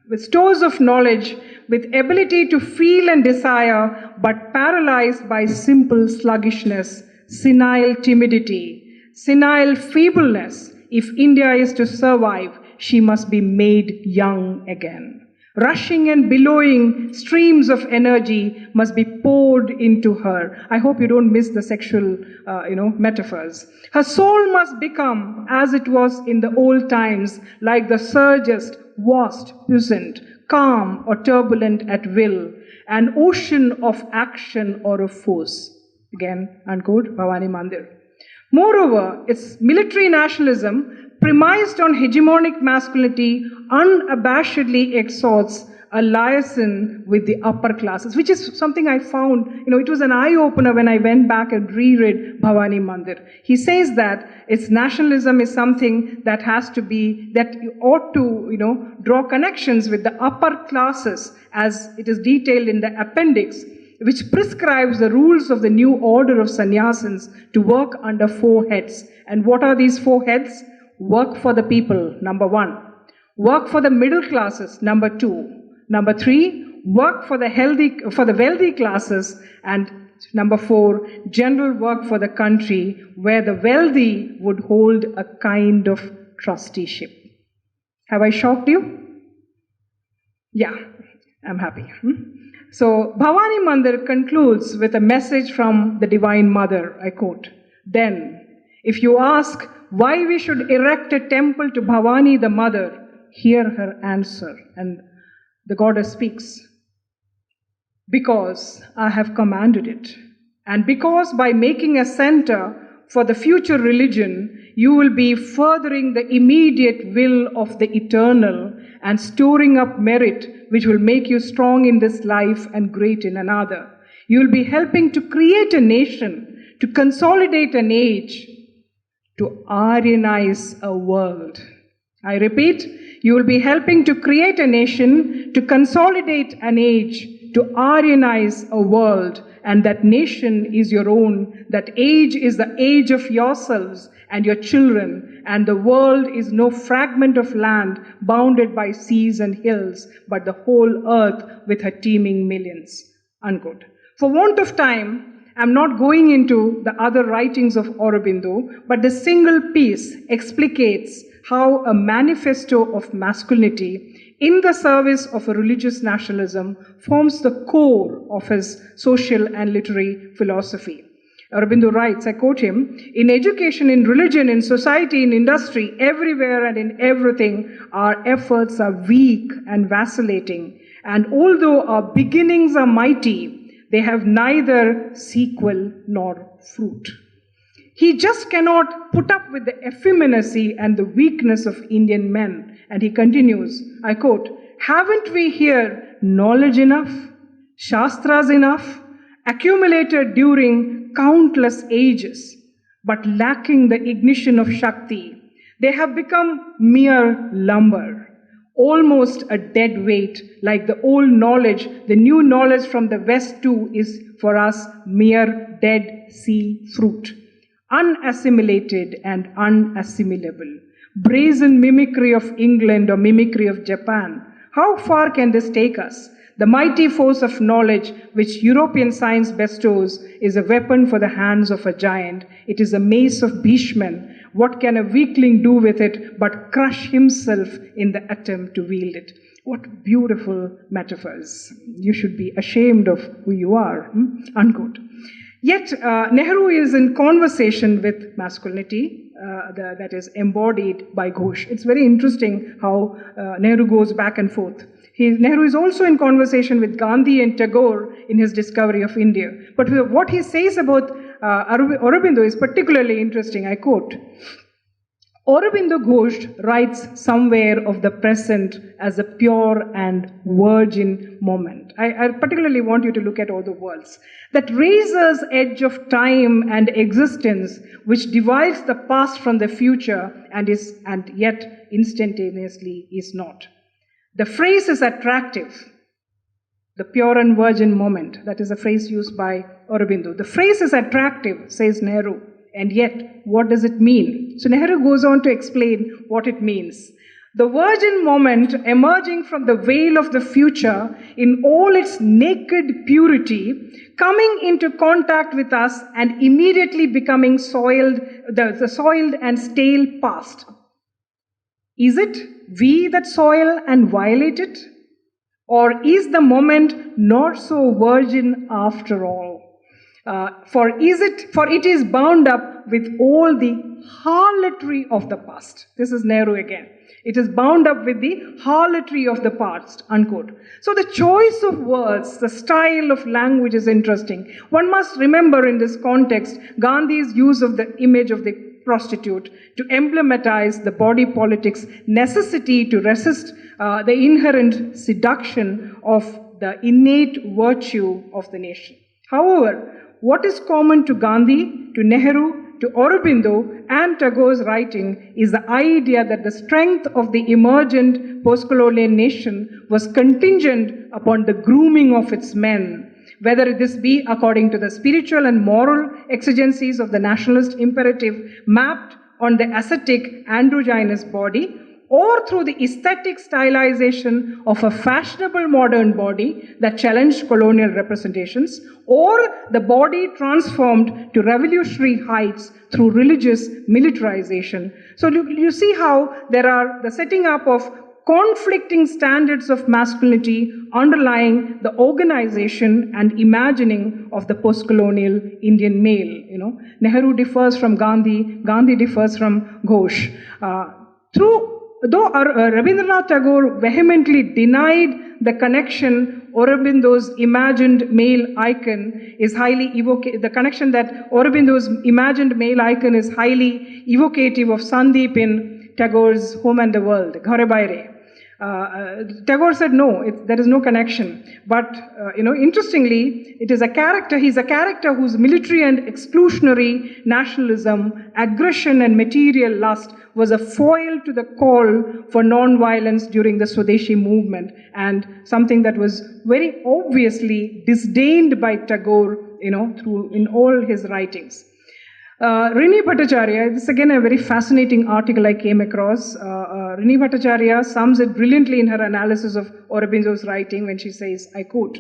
with stores of knowledge, with ability to feel and desire, but paralyzed by simple sluggishness, senile timidity, senile feebleness. If India is to survive, she must be made young again. Rushing and billowing streams of energy must be poured into her. I hope you don't miss the sexual, metaphors. Her soul must become, as it was in the old times, like the surgest, vast, puissant, calm or turbulent at will, an ocean of action or of force. Again, unquote, Bhavani Mandir. Moreover, its military nationalism, premised on hegemonic masculinity, unabashedly exhorts a liaison with the upper classes, which is something I found, it was an eye-opener when I went back and reread Bhavani Mandir. He says that its nationalism is something that has to be, that you ought to, draw connections with the upper classes, as it is detailed in the appendix, which prescribes the rules of the new order of sannyasins to work under 4 heads. And what are these 4 heads? Work for the people, number 1. Work for the middle classes, number 2. Number 3, work for the wealthy classes. And number 4, general work for the country, where the wealthy would hold a kind of trusteeship. Have I shocked you? Yeah, I'm happy. So, Bhavani Mandir concludes with a message from the Divine Mother, I quote, "Then, if you ask why we should erect a temple to Bhavani the Mother, hear her answer." And the goddess speaks, "Because I have commanded it, and because by making a center for the future religion, you will be furthering the immediate will of the eternal and storing up merit which will make you strong in this life and great in another. You will be helping to create a nation, to consolidate an age, to Aryanize a world." I repeat, you will be helping to create a nation, to consolidate an age, to Aryanize a world, and that nation is your own. That age is the age of yourselves and your children, and the world is no fragment of land bounded by seas and hills, but the whole earth with her teeming millions. Unquote. For want of time, I'm not going into the other writings of Aurobindo, but the single piece explicates how a manifesto of masculinity in the service of a religious nationalism forms the core of his social and literary philosophy. Aurobindo writes, I quote him, "In education, in religion, in society, in industry, everywhere and in everything, our efforts are weak and vacillating, and although our beginnings are mighty, they have neither sequel nor fruit." He just cannot put up with the effeminacy and the weakness of Indian men. And he continues, I quote, "Haven't we here knowledge enough, shastras enough, accumulated during countless ages, but lacking the ignition of Shakti? They have become mere lumber, almost a dead weight, like the old knowledge. The new knowledge from the West too is for us mere Dead Sea fruit, unassimilated and unassimilable. Brazen mimicry of England or mimicry of Japan. How far can this take us? The mighty force of knowledge which European science bestows is a weapon for the hands of a giant. It is a mace of Bhishman. What can a weakling do with it but crush himself in the attempt to wield it?" What beautiful metaphors. You should be ashamed of who you are. Unquote. Yet Nehru is in conversation with masculinity that is embodied by Ghosh. It's very interesting how Nehru goes back and forth. Nehru is also in conversation with Gandhi and Tagore in his discovery of India. But what he says about Aurobindo is particularly interesting. I quote, "Aurobindo Ghosh writes somewhere of the present as a pure and virgin moment." I particularly want you to look at all the words. "That razor's edge of time and existence which divides the past from the future and yet instantaneously is not." The phrase is attractive. The pure and virgin moment. That is a phrase used by Aurobindo. The phrase is attractive, says Nehru. And yet, what does it mean? So Nehru goes on to explain what it means. The virgin moment emerging from the veil of the future in all its naked purity, coming into contact with us and immediately becoming soiled, the soiled and stale past. Is it we that soil and violate it? Or is the moment not so virgin after all? For it is bound up with all the harlotry of the past. This is Nehru again. It is bound up with the harlotry of the past, unquote. So the choice of words, the style of language is interesting. One must remember in this context Gandhi's use of the image of the prostitute to emblematize the body politics necessity to resist the inherent seduction of the innate virtue of the nation. However, what is common to Gandhi, to Nehru, to Aurobindo and Tagore's writing is the idea that the strength of the emergent post-colonial nation was contingent upon the grooming of its men, whether this be according to the spiritual and moral exigencies of the nationalist imperative mapped on the ascetic androgynous body, or through the aesthetic stylization of a fashionable modern body that challenged colonial representations, or the body transformed to revolutionary heights through religious militarization. So you see how there are the setting up of conflicting standards of masculinity underlying the organization and imagining of the post-colonial Indian male. Nehru differs from Gandhi, Gandhi differs from Ghosh. Though Rabindranath Tagore vehemently denied the connection Aurobindo's imagined male icon is highly evocative, the connection that Aurobindo's imagined male icon is highly evocative of Sandeep in Tagore's Home and the World, Ghare Baire. Tagore said no, there is no connection. But, interestingly, it is a character, he's a character whose military and exclusionary nationalism, aggression and material lust was a foil to the call for non-violence during the Swadeshi movement, and something that was very obviously disdained by Tagore, in all his writings. Rini Bhattacharya, this is again a very fascinating article I came across. Rini Bhattacharya sums it brilliantly in her analysis of Aurobindo's writing when she says, I quote,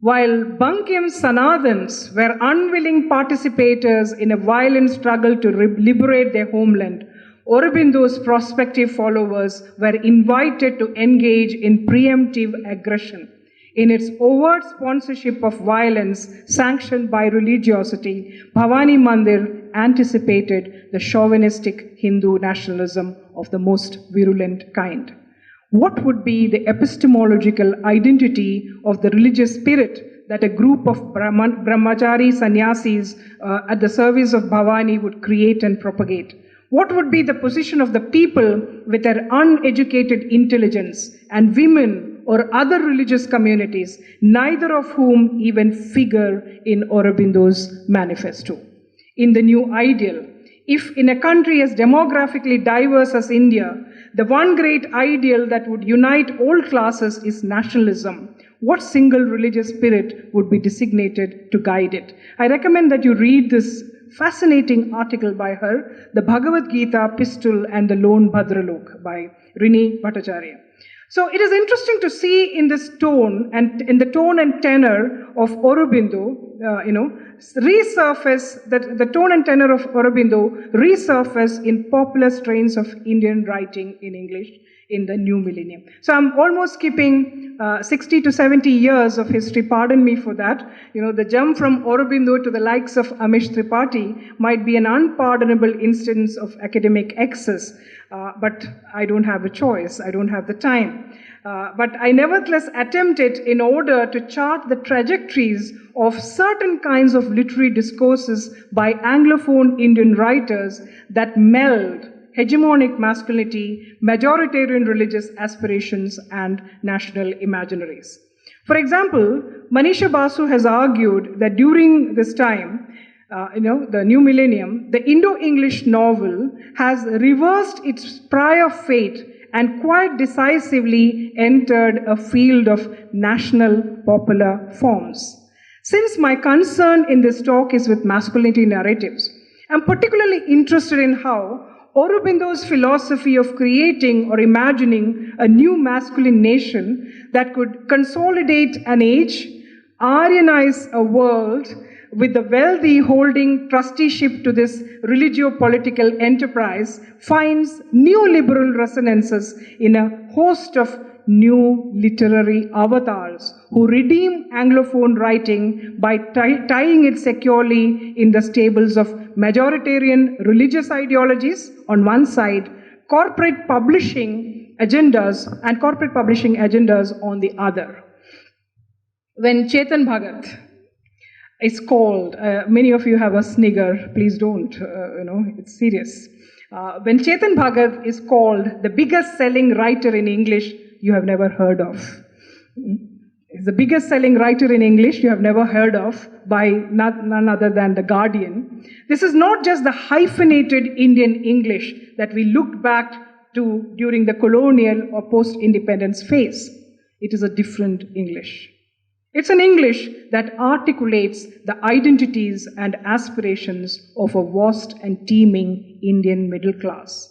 "While Bankim's Sanadans were unwilling participators in a violent struggle to liberate their homeland, Aurobindo's prospective followers were invited to engage in preemptive aggression. In its overt sponsorship of violence sanctioned by religiosity, Bhavani Mandir anticipated the chauvinistic Hindu nationalism of the most virulent kind." What would be the epistemological identity of the religious spirit that a group of brahmachari sannyasis at the service of Bhavani would create and propagate? What would be the position of the people with their uneducated intelligence and women or other religious communities, neither of whom even figure in Aurobindo's manifesto? In the new ideal, if in a country as demographically diverse as India, the one great ideal that would unite all classes is nationalism, what single religious spirit would be designated to guide it? I recommend that you read this fascinating article by her, The Bhagavad Gita Pistol and the Lone Bhadralok by Rini Bhattacharya. So it is interesting to see in this tone and in the tone and tenor of Aurobindo, resurface, that the tone and tenor of Aurobindo resurface in popular strains of Indian writing in English in the new millennium. So I'm almost skipping 60 to 70 years of history, pardon me for that. The jump from Aurobindo to the likes of Amish Tripathi might be an unpardonable instance of academic excess, but I don't have a choice, I don't have the time. But I nevertheless attempt it in order to chart the trajectories of certain kinds of literary discourses by Anglophone Indian writers that meld hegemonic masculinity, majoritarian religious aspirations, and national imaginaries. For example, Manisha Basu has argued that during this time, the new millennium, the Indo-English novel has reversed its prior fate and quite decisively entered a field of national popular forms. Since my concern in this talk is with masculinity narratives, I'm particularly interested in how Aurobindo's philosophy of creating or imagining a new masculine nation that could consolidate an age, Aryanize a world, with the wealthy holding trusteeship to this religio-political enterprise, finds neoliberal resonances in a host of new literary avatars who redeem Anglophone writing by tying it securely in the stables of majoritarian religious ideologies on one side, corporate publishing agendas on the other. When Chetan Bhagat is called, many of you have a snigger, please don't, it's serious. When Chetan Bhagat is called the biggest selling writer in English you have never heard of. He's the biggest selling writer in English you have never heard of by none other than The Guardian. This is not just the hyphenated Indian English that we looked back to during the colonial or post-independence phase. It is a different English. It's an English that articulates the identities and aspirations of a vast and teeming Indian middle class.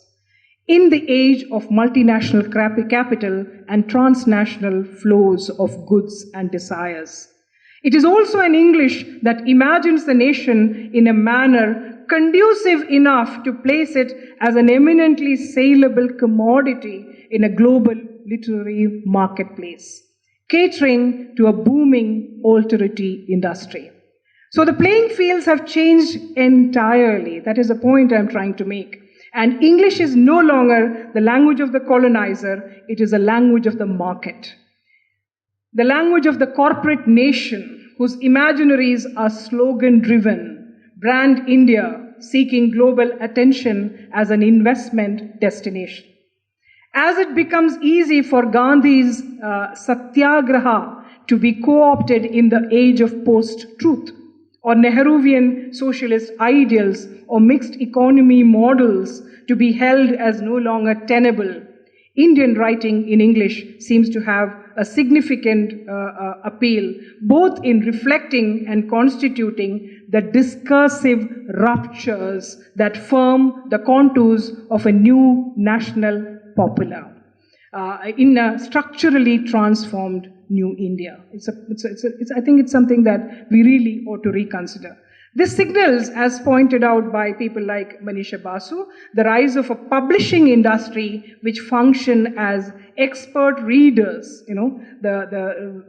In the age of multinational capital and transnational flows of goods and desires. It is also an English that imagines the nation in a manner conducive enough to place it as an eminently saleable commodity in a global literary marketplace, catering to a booming alterity industry. So the playing fields have changed entirely. That is the point I'm trying to make. And English is no longer the language of the colonizer, it is a language of the market. The language of the corporate nation, whose imaginaries are slogan-driven, brand India, seeking global attention as an investment destination. As it becomes easy for Gandhi's satyagraha to be co-opted in the age of post-truth, or Nehruvian socialist ideals or mixed economy models to be held as no longer tenable, Indian writing in English seems to have a significant appeal, both in reflecting and constituting the discursive ruptures that form the contours of a new national popular in a structurally transformed new India. I think it's something that we really ought to reconsider. This signals, as pointed out by people like Manisha Basu, the rise of a publishing industry which function as expert readers.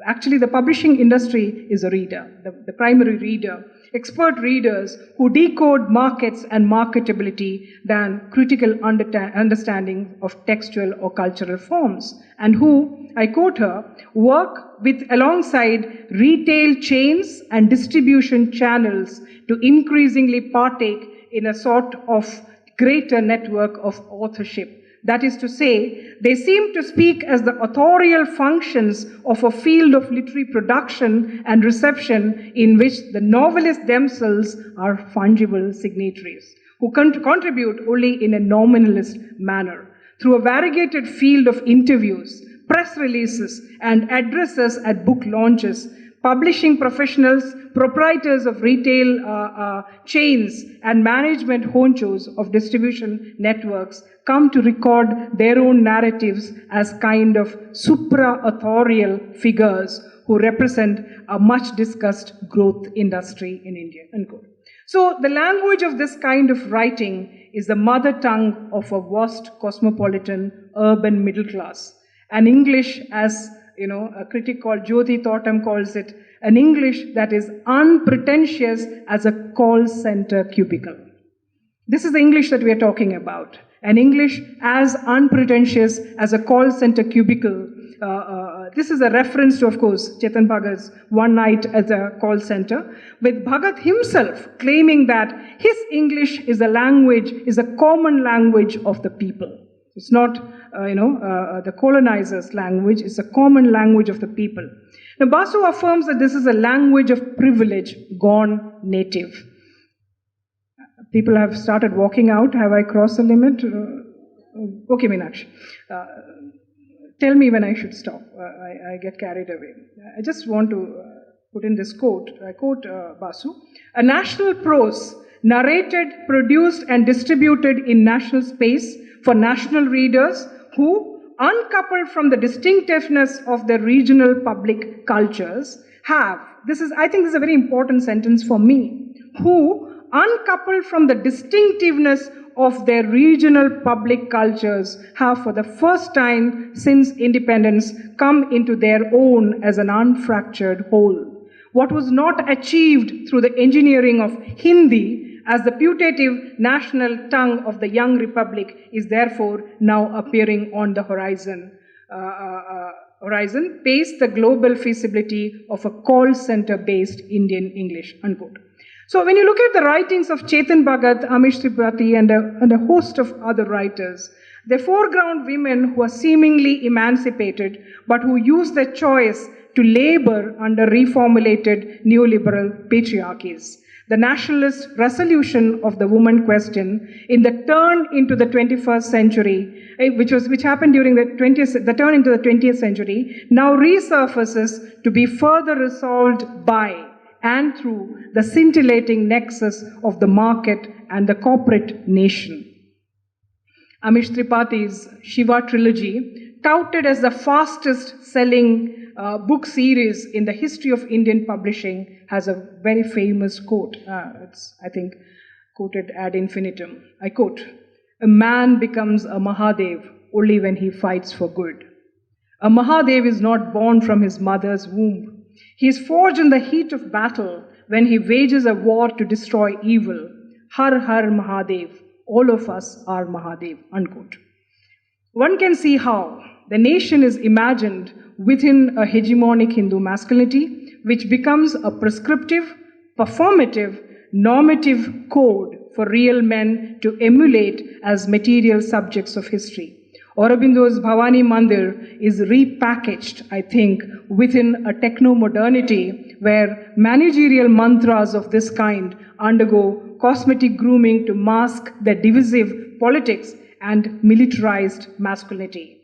Actually the publishing industry is a reader, the primary reader. Expert readers who decode markets and marketability than critical understanding of textual or cultural forms, and who, I quote her, work alongside retail chains and distribution channels to increasingly partake in a sort of greater network of authorship. That is to say, they seem to speak as the authorial functions of a field of literary production and reception in which the novelists themselves are fungible signatories, who contribute only in a nominalist manner. Through a variegated field of interviews, press releases, and addresses at book launches, publishing professionals, proprietors of retail chains, and management honchos of distribution networks come to record their own narratives as kind of supra-authorial figures who represent a much discussed growth industry in India. Unquote. So the language of this kind of writing is the mother tongue of a vast cosmopolitan urban middle class. An English, as a critic called Jyoti Thottam calls it, an English that is unpretentious as a call center cubicle. This is the English that we are talking about. An English as unpretentious as a call center cubicle. This is a reference to, of course, Chetan Bhagat's One Night at a Call Center, with Bhagat himself claiming that his English is a common language of the people. It's not, the colonizer's language, it's a common language of the people. Now, Basu affirms that this is a language of privilege gone native. People have started walking out. Have I crossed the limit? Okay, Meenakshi. Tell me when I should stop. I get carried away. I just want to put in this quote. I quote Basu. A national prose narrated, produced, and distributed in national space for national readers who, uncoupled from the distinctiveness of their regional public cultures, have, I think this is a very important sentence for me, who, uncoupled from the distinctiveness of their regional public cultures, have for the first time since independence come into their own as an unfractured whole. What was not achieved through the engineering of Hindi as the putative national tongue of the young republic is therefore now appearing on the horizon. Pace the global feasibility of a call center-based Indian English, unquote. So when you look at the writings of Chetan Bhagat, Amish Tripathi, and a host of other writers, they foreground women who are seemingly emancipated, but who use their choice to labor under reformulated neoliberal patriarchies. The nationalist resolution of the woman question in the turn into the 21st century, which happened during the turn into the 20th century, now resurfaces to be further resolved by and through the scintillating nexus of the market and the corporate nation. Amish Tripathi's Shiva Trilogy, touted as the fastest selling book series in the history of Indian publishing, has a very famous quote. It's, I think, quoted ad infinitum. I quote, "A man becomes a Mahadev only when he fights for good. A Mahadev is not born from his mother's womb. He is forged in the heat of battle when he wages a war to destroy evil. Har Har Mahadev, all of us are Mahadev," unquote. One can see how the nation is imagined within a hegemonic Hindu masculinity, which becomes a prescriptive, performative, normative code for real men to emulate as material subjects of history. Aurobindo's Bhavani Mandir is repackaged, I think, within a techno-modernity where managerial mantras of this kind undergo cosmetic grooming to mask their divisive politics and militarized masculinity.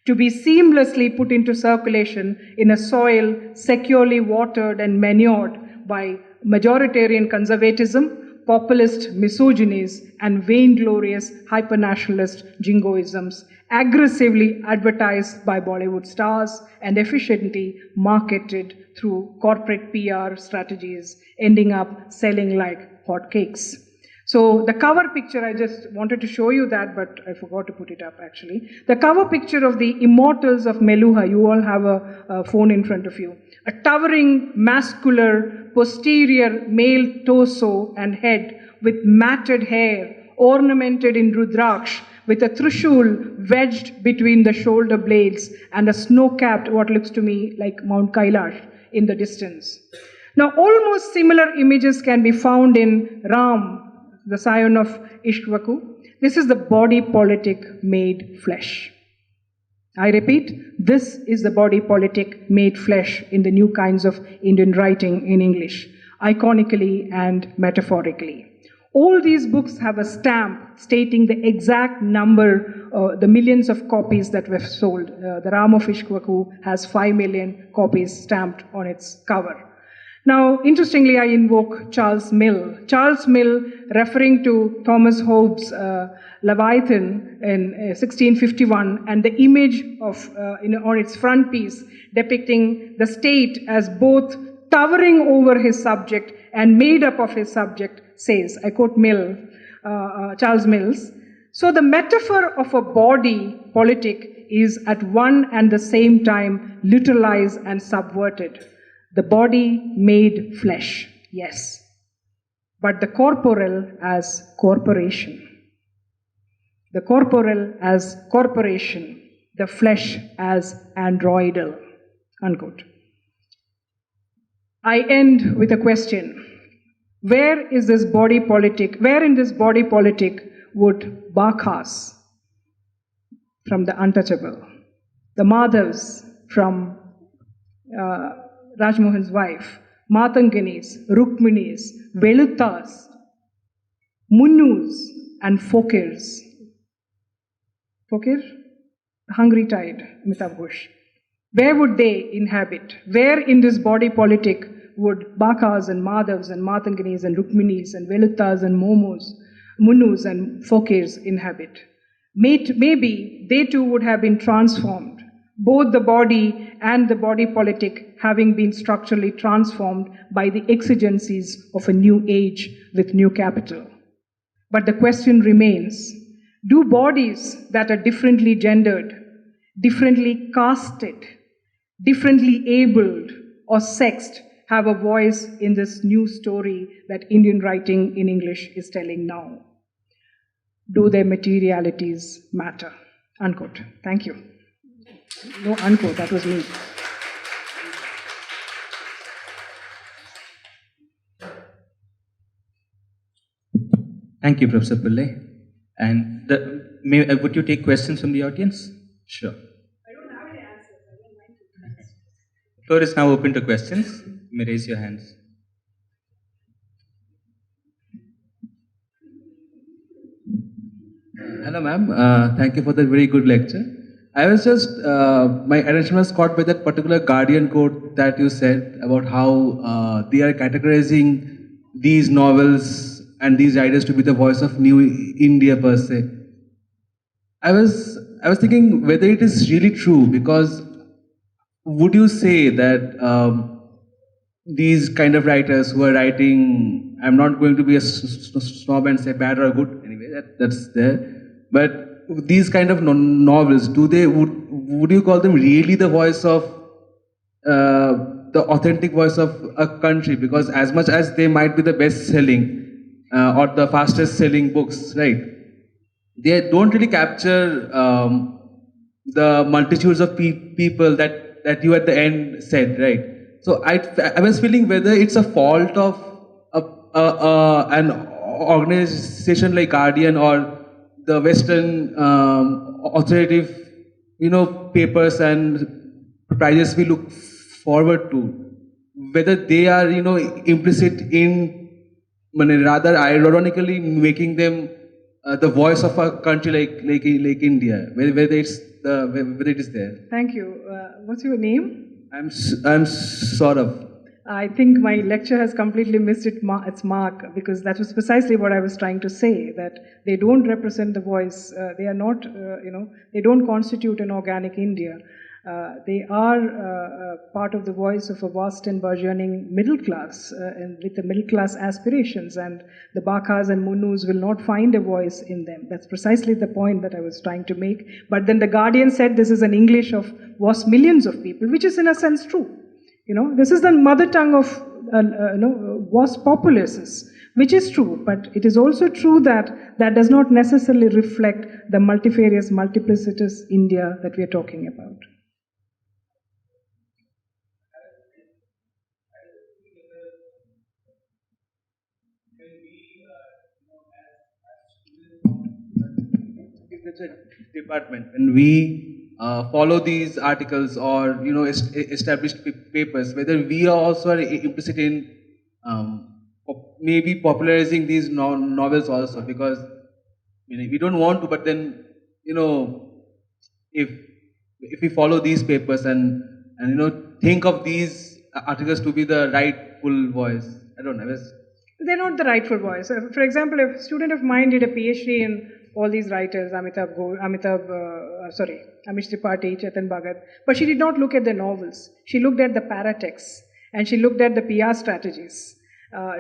To be seamlessly put into circulation in a soil securely watered and manured by majoritarian conservatism, populist misogynies, and vainglorious hypernationalist jingoisms, aggressively advertised by Bollywood stars and efficiently marketed through corporate PR strategies, ending up selling like hotcakes. So the cover picture, I just wanted to show you that, but I forgot to put it up actually. The cover picture of the Immortals of Meluha, you all have a phone in front of you. A towering, muscular, posterior male torso and head with matted hair, ornamented in Rudraksh, with a trishul wedged between the shoulder blades and a snow-capped, what looks to me like Mount Kailash in the distance. Now, almost similar images can be found in Ram, the scion of Ishwaku. This is the body politic made flesh. I repeat, this is the body politic made flesh in the new kinds of Indian writing in English, iconically and metaphorically. All these books have a stamp stating the exact number, the millions of copies that were sold. The Ram of Ishwaku has 5 million copies stamped on its cover. Now, interestingly, I invoke Charles Mill. Charles Mill, referring to Thomas Hobbes' Leviathan in 1651, and the image of, on its front piece depicting the state as both towering over his subject and made up of his subject, says, I quote Charles Mills, "So the metaphor of a body politic is at one and the same time literalized and subverted. The body made flesh, yes, but the corporeal as corporation. The corporeal as corporation, the flesh as androidal," unquote. I end with a question. Where in this body politic would Bakhas from The Untouchable, the Madhavs from Rajmohan's wife, Matanganis, Rukminis, Veluttas, Munnus, and Fokirs. Fokir? Hungry Tide, Amitabh Ghosh. Where would they inhabit? Where in this body politic would Bakas and Madhavs and Matanganis and Rukminis and Veluttas and Munus and Fokirs inhabit. Maybe they too would have been transformed, both the body and the body politic having been structurally transformed by the exigencies of a new age with new capital. But the question remains, do bodies that are differently gendered, differently casted, differently abled or sexed have a voice in this new story that Indian writing in English is telling now? Do their materialities matter? Unquote. Thank you. No unquote, that was me. Thank you, Professor Pillai. And would you take questions from the audience? Sure. I don't have any answers. I don't mind to. The floor is now open to questions. You may raise your hands. Hello, ma'am. Thank you for that very good lecture. I was just, my attention was caught by that particular Guardian quote that you said about how they are categorizing these novels and these writers to be the voice of New India per se. I was thinking whether it is really true, because would you say that these kind of writers who are writing, I'm not going to be a snob and say bad or good, anyway, that's there, but these kind of novels, would you call them really the voice of the authentic voice of a country? Because as much as they might be the best selling or the fastest selling books, right, they don't really capture the multitudes of people that you at the end said, right? So I was feeling whether it's a fault of an organization like Guardian or the Western authoritative, papers and prizes we look forward to, whether they are, implicit in, rather ironically making them the voice of a country like India, whether it is there. Thank you. What's your name? I'm sort of. I think my lecture has completely missed its mark, because that was precisely what I was trying to say, that they don't represent the voice. They are not, they don't constitute an organic India. They are part of the voice of a vast and burgeoning middle class, and with the middle class aspirations, and the Bakas and Munus will not find a voice in them. That's precisely the point that I was trying to make. But then the Guardian said this is an English of vast millions of people, which is in a sense true. This is the mother tongue of vast populaces, which is true, but it is also true that that does not necessarily reflect the multifarious, multiplicitous India that we are talking about. Department, when we follow these articles or established papers, whether we are also implicit in maybe popularizing these novels also, because we don't want to, but then if we follow these papers and think of these articles to be the rightful voice, I don't know. They're not the rightful voice. For example, if a student of mine did a PhD in all these writers, Amish Tripathi, Chetan Bhagat, but she did not look at the novels. She looked at the paratexts, and she looked at the PR strategies.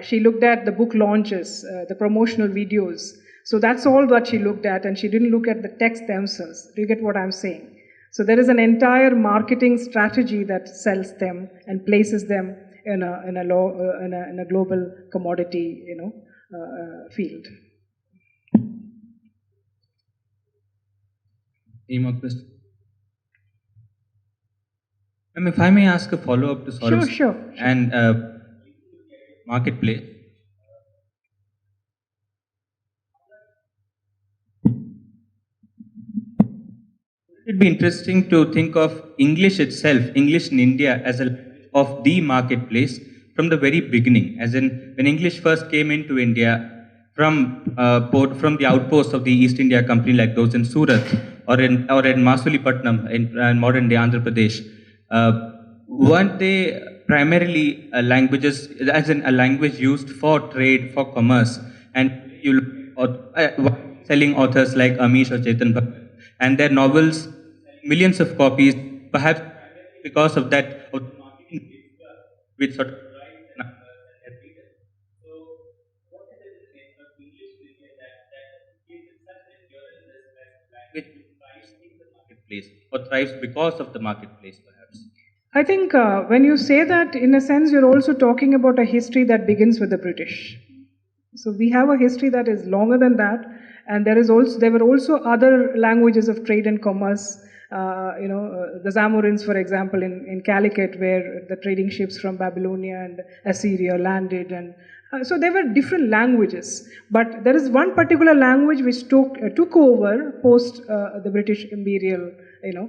She looked at the book launches, the promotional videos. So that's all what she looked at, and she didn't look at the text themselves. Do you get what I'm saying? So there is an entire marketing strategy that sells them and places them in a global commodity, field. Any more questions? If I may ask a follow-up to Saurabh's Sure. And marketplace. It'd be interesting to think of English itself, English in India, as of the marketplace from the very beginning. As in, when English first came into India, from the outposts of the East India Company, like those in Surat or in Masulipatnam in modern day Andhra Pradesh, weren't they primarily languages, as in a language used for trade, for commerce, and selling authors like Amish or Chetan Bhagat, and their novels, millions of copies, perhaps because of that, which sort of which thrives in the marketplace or thrives because of the marketplace, perhaps. I think when you say that, in a sense, you're also talking about a history that begins with the British. So we have a history that is longer than that, and there were also other languages of trade and commerce. The Zamorins, for example, in Calicut, where the trading ships from Babylonia and Assyria landed, and so there were different languages. But there is one particular language which took over post the British imperial,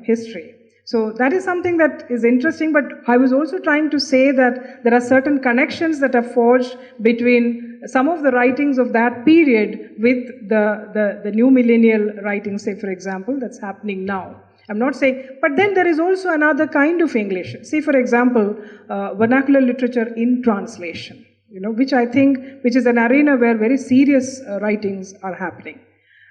history. So that is something that is interesting, but I was also trying to say that there are certain connections that are forged between some of the writings of that period with the new millennial writings, say, for example, that's happening now. I'm not saying, but then there is also another kind of English. See, for example, vernacular literature in translation, which is an arena where very serious writings are happening.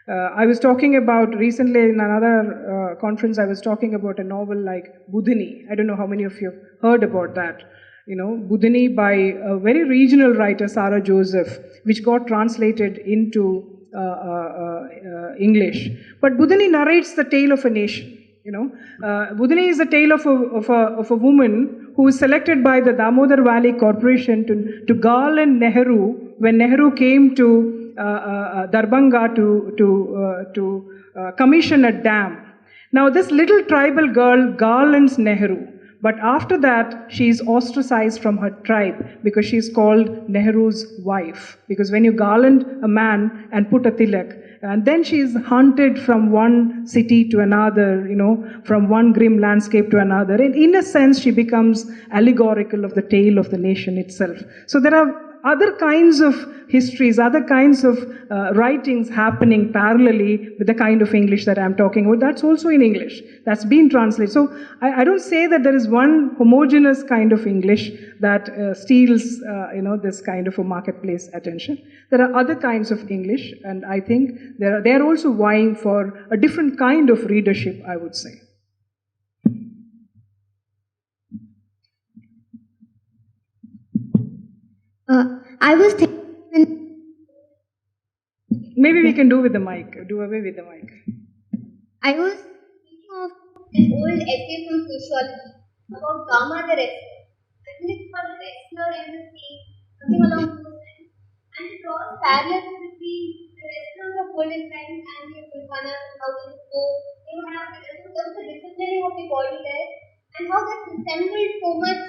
I was talking about recently in another conference, I was talking about a novel like Budhini. I don't know how many of you have heard about that. Budhini by a very regional writer, Sarah Joseph, which got translated into English. But Budhini narrates the tale of a nation. Budhini is the tale of a woman who was selected by the Damodar Valley Corporation to garland Nehru when Nehru came to Darbhanga to commission a dam. Now this little tribal girl garlands Nehru, but after that she is ostracized from her tribe because she is called Nehru's wife. Because when you garland a man and put a tilak, and then she is hunted from one city to another, from one grim landscape to another. And in a sense, she becomes allegorical of the tale of the nation itself. So there are other kinds of histories, other kinds of writings happening parallelly with the kind of English that I'm talking about. That's also in English. That's been translated. So I don't say that there is one homogeneous kind of English that steals, this kind of a marketplace attention. There are other kinds of English, and I think they're also vying for a different kind of readership, I would say. I was thinking... Maybe we can do with the mic. Do away with the mic. I was thinking of an old essay from Sexualities about Gama the wrestler. I think it's called the wrestler and the sea, something along those lines. And it draws parallels between the wrestlers of olden times and the Pulpanas and how they go. There was a disciplining of the body there, and how that resembled so much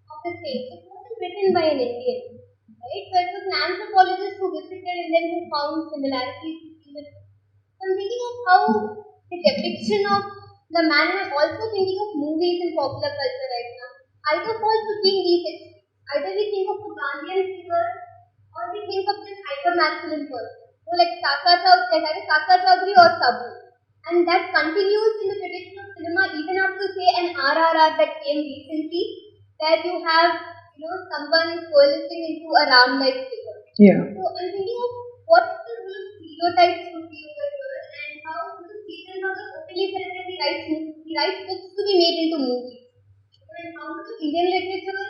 of the same. It wasn't written by an Indian. Right? So it was an anthropologist who visited and then who found similarities between the two. So I'm thinking of how the depiction of the man, and I'm also thinking of movies in popular culture right now, either falls between these extremes. Either we think of the Gandhian figure or we think of this hyper-masculine person. So like either Kaka Chaudhary or Tabu. And that continues in the tradition of cinema even up to say an RRR that came recently, where you have someone coalescing into a Ram-like figure. Yeah. So I'm thinking of what the real stereotypes would be over here, and how the Chetan Bhagat openly said that he writes books to be made into movies. And how the Indian literature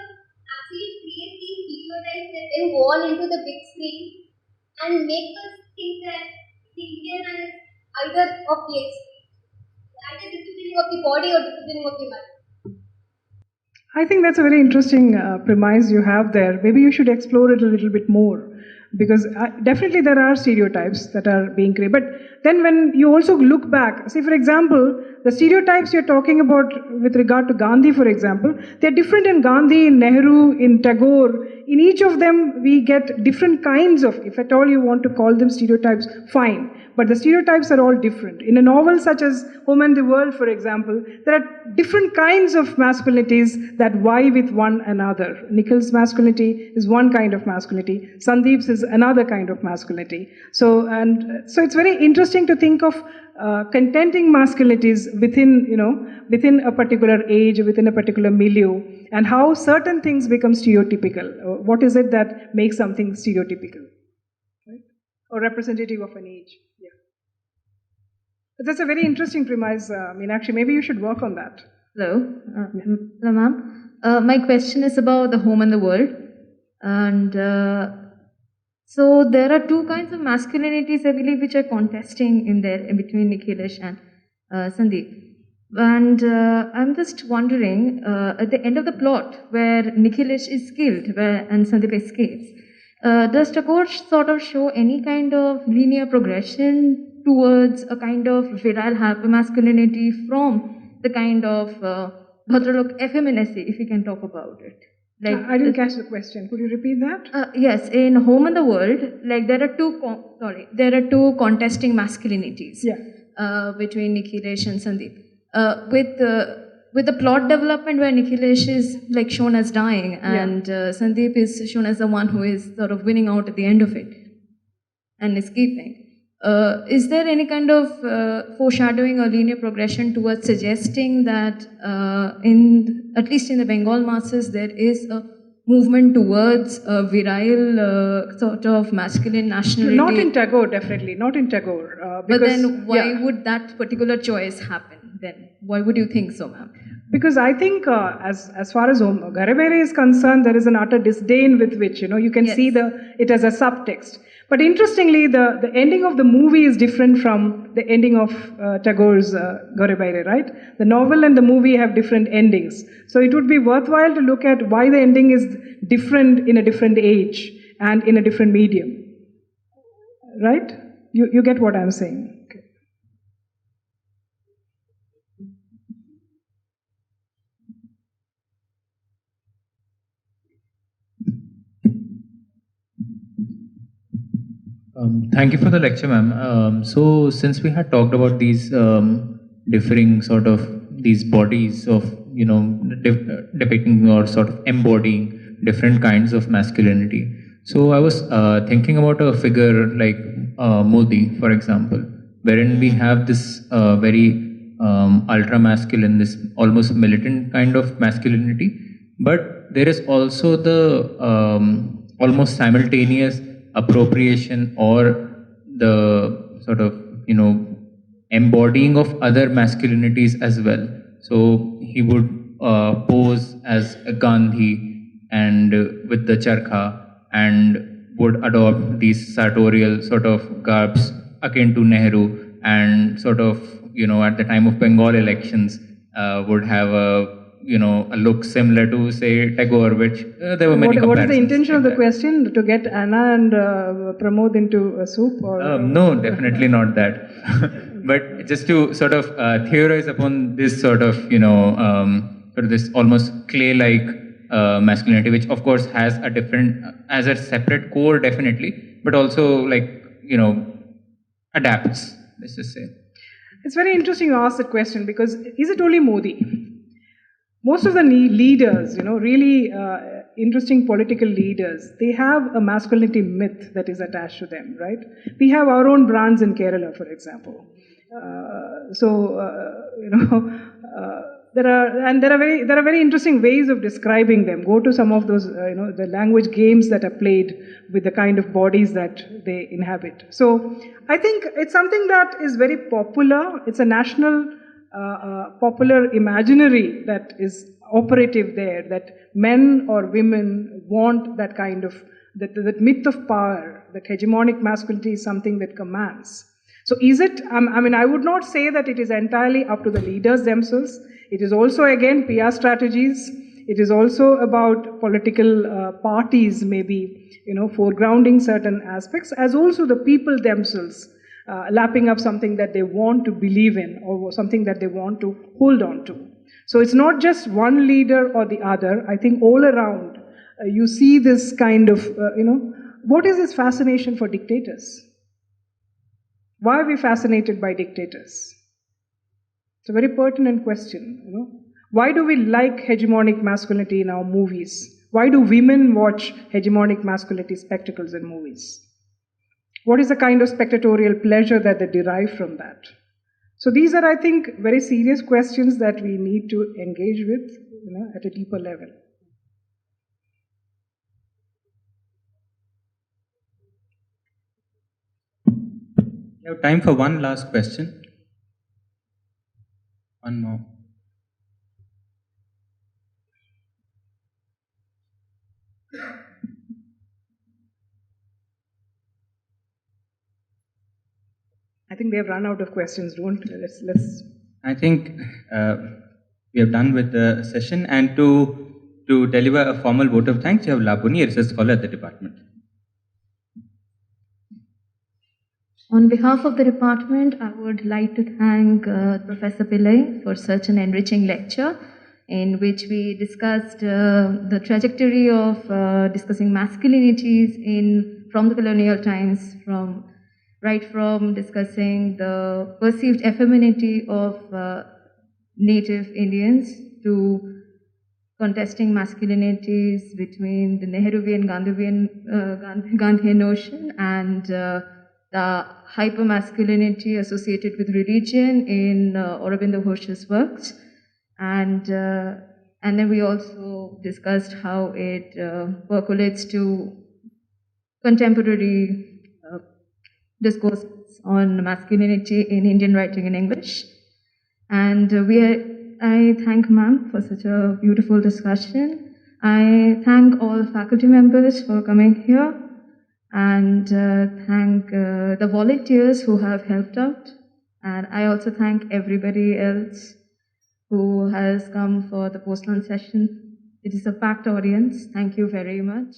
actually creates these stereotypes that then go on into the big screen and make us think that the Indian man is either of the extremes, either disciplining of the body or disciplining of the mind. I think that's a very interesting premise you have there. Maybe you should explore it a little bit more, because definitely there are stereotypes that are being created. But then when you also look back, say for example, the stereotypes you're talking about with regard to Gandhi, for example, they're different in Gandhi, in Nehru, in Tagore. In each of them, we get different kinds of, if at all you want to call them stereotypes, fine. But the stereotypes are all different. In a novel such as Home and the World, for example, there are different kinds of masculinities that vie with one another. Nikhil's masculinity is one kind of masculinity. Sandeep's is is another kind of masculinity. So it's very interesting to think of contenting masculinities within a particular age, within a particular milieu, and how certain things become stereotypical. What is it that makes something stereotypical, right? Or representative of an age? Yeah. But that's a very interesting premise, Meenakshi. Maybe you should work on that. Hello, hello, ma'am. My question is about the home and the world, and so there are two kinds of masculinities, I believe, which are contesting in there in between Nikhilesh and Sandeep. And I'm just wondering, at the end of the plot, where Nikhilesh is killed and Sandeep escapes, does Tagore sort of show any kind of linear progression towards a kind of virile hypermasculinity from the kind of Bhadralok effeminacy, if we can talk about it? Like, I didn't catch the question. Could you repeat that? Yes, in Home and the World, like there are two contesting masculinities. Yeah. Between Nikhilesh and Sandeep. With the plot development where Nikhilesh is like shown as dying and Sandeep is shown as the one who is sort of winning out at the end of it and escaping. Is there any kind of foreshadowing or linear progression towards suggesting that at least in the Bengal masses, there is a movement towards a virile sort of masculine nationality? Not in Tagore, definitely. Not in Tagore. But then why would that particular choice happen then? Why would you think so, ma'am? Because I think as far as Garibere is concerned, there is an utter disdain with which, you can see it as a subtext. But interestingly, the ending of the movie is different from the ending of Tagore's Garibere, right? The novel and the movie have different endings. So it would be worthwhile to look at why the ending is different in a different age and in a different medium. Right? You get what I'm saying. Thank you for the lecture, ma'am. So since we had talked about these differing sort of these bodies of, depicting or sort of embodying different kinds of masculinity. So I was thinking about a figure like Modi, for example, wherein we have this very ultra-masculine, this almost militant kind of masculinity, but there is also the almost simultaneous appropriation or the sort of embodying of other masculinities as well. So he would pose as a Gandhi and with the charkha, and would adopt these sartorial sort of garbs akin to Nehru, and sort of at the time of Bengal elections would have a look similar to, say, Tagore, which there were many comparisons. What is the intention of the question? To get Anna and Pramod into a soup? Or no, definitely not that. But just to sort of theorize upon this sort of, sort of this almost clay-like masculinity, which of course has a separate core, definitely, but also adapts, let's just say. It's very interesting you ask that question, because is it only Modi? Most of the leaders, really interesting political leaders, they have a masculinity myth that is attached to them, right? We have our own brands in Kerala, for example. There are very interesting ways of describing them. Go to some of those, the language games that are played with the kind of bodies that they inhabit. So I think it's something that is very popular. It's a national popular imaginary that is operative there, that men or women want that kind of, that myth of power, that hegemonic masculinity is something that commands. So is it, I would not say that it is entirely up to the leaders themselves. It is also, again, PR strategies. It is also about political parties maybe, foregrounding certain aspects, as also the people themselves lapping up something that they want to believe in or something that they want to hold on to. So it's not just one leader or the other. I think all around you see this kind of, what is this fascination for dictators? Why are we fascinated by dictators? It's a very pertinent question. Why do we like hegemonic masculinity in our movies Why do women watch hegemonic masculinity spectacles in movies? What is the kind of spectatorial pleasure that they derive from that? So these are, I think, very serious questions that we need to engage with, at a deeper level. We have time for one last question. One more. I think they have run out of questions. Let's. I think we have done with the session, and to deliver a formal vote of thanks, you have Labuni, research scholar at the department. On behalf of the department, I would like to thank Professor Pillai for such an enriching lecture in which we discussed the trajectory of discussing masculinities from the colonial times, right from discussing the perceived effeminacy of native Indians to contesting masculinities between the Nehruvian, Gandhian notion and the hypermasculinity associated with religion in Aurobindo Ghosh's works. And then we also discussed how it percolates to contemporary discourse on masculinity in Indian writing in English. And I thank ma'am for such a beautiful discussion. I thank all faculty members for coming here, and thank the volunteers who have helped out. And I also thank everybody else who has come for the post-lunch session. It is a packed audience. Thank you very much.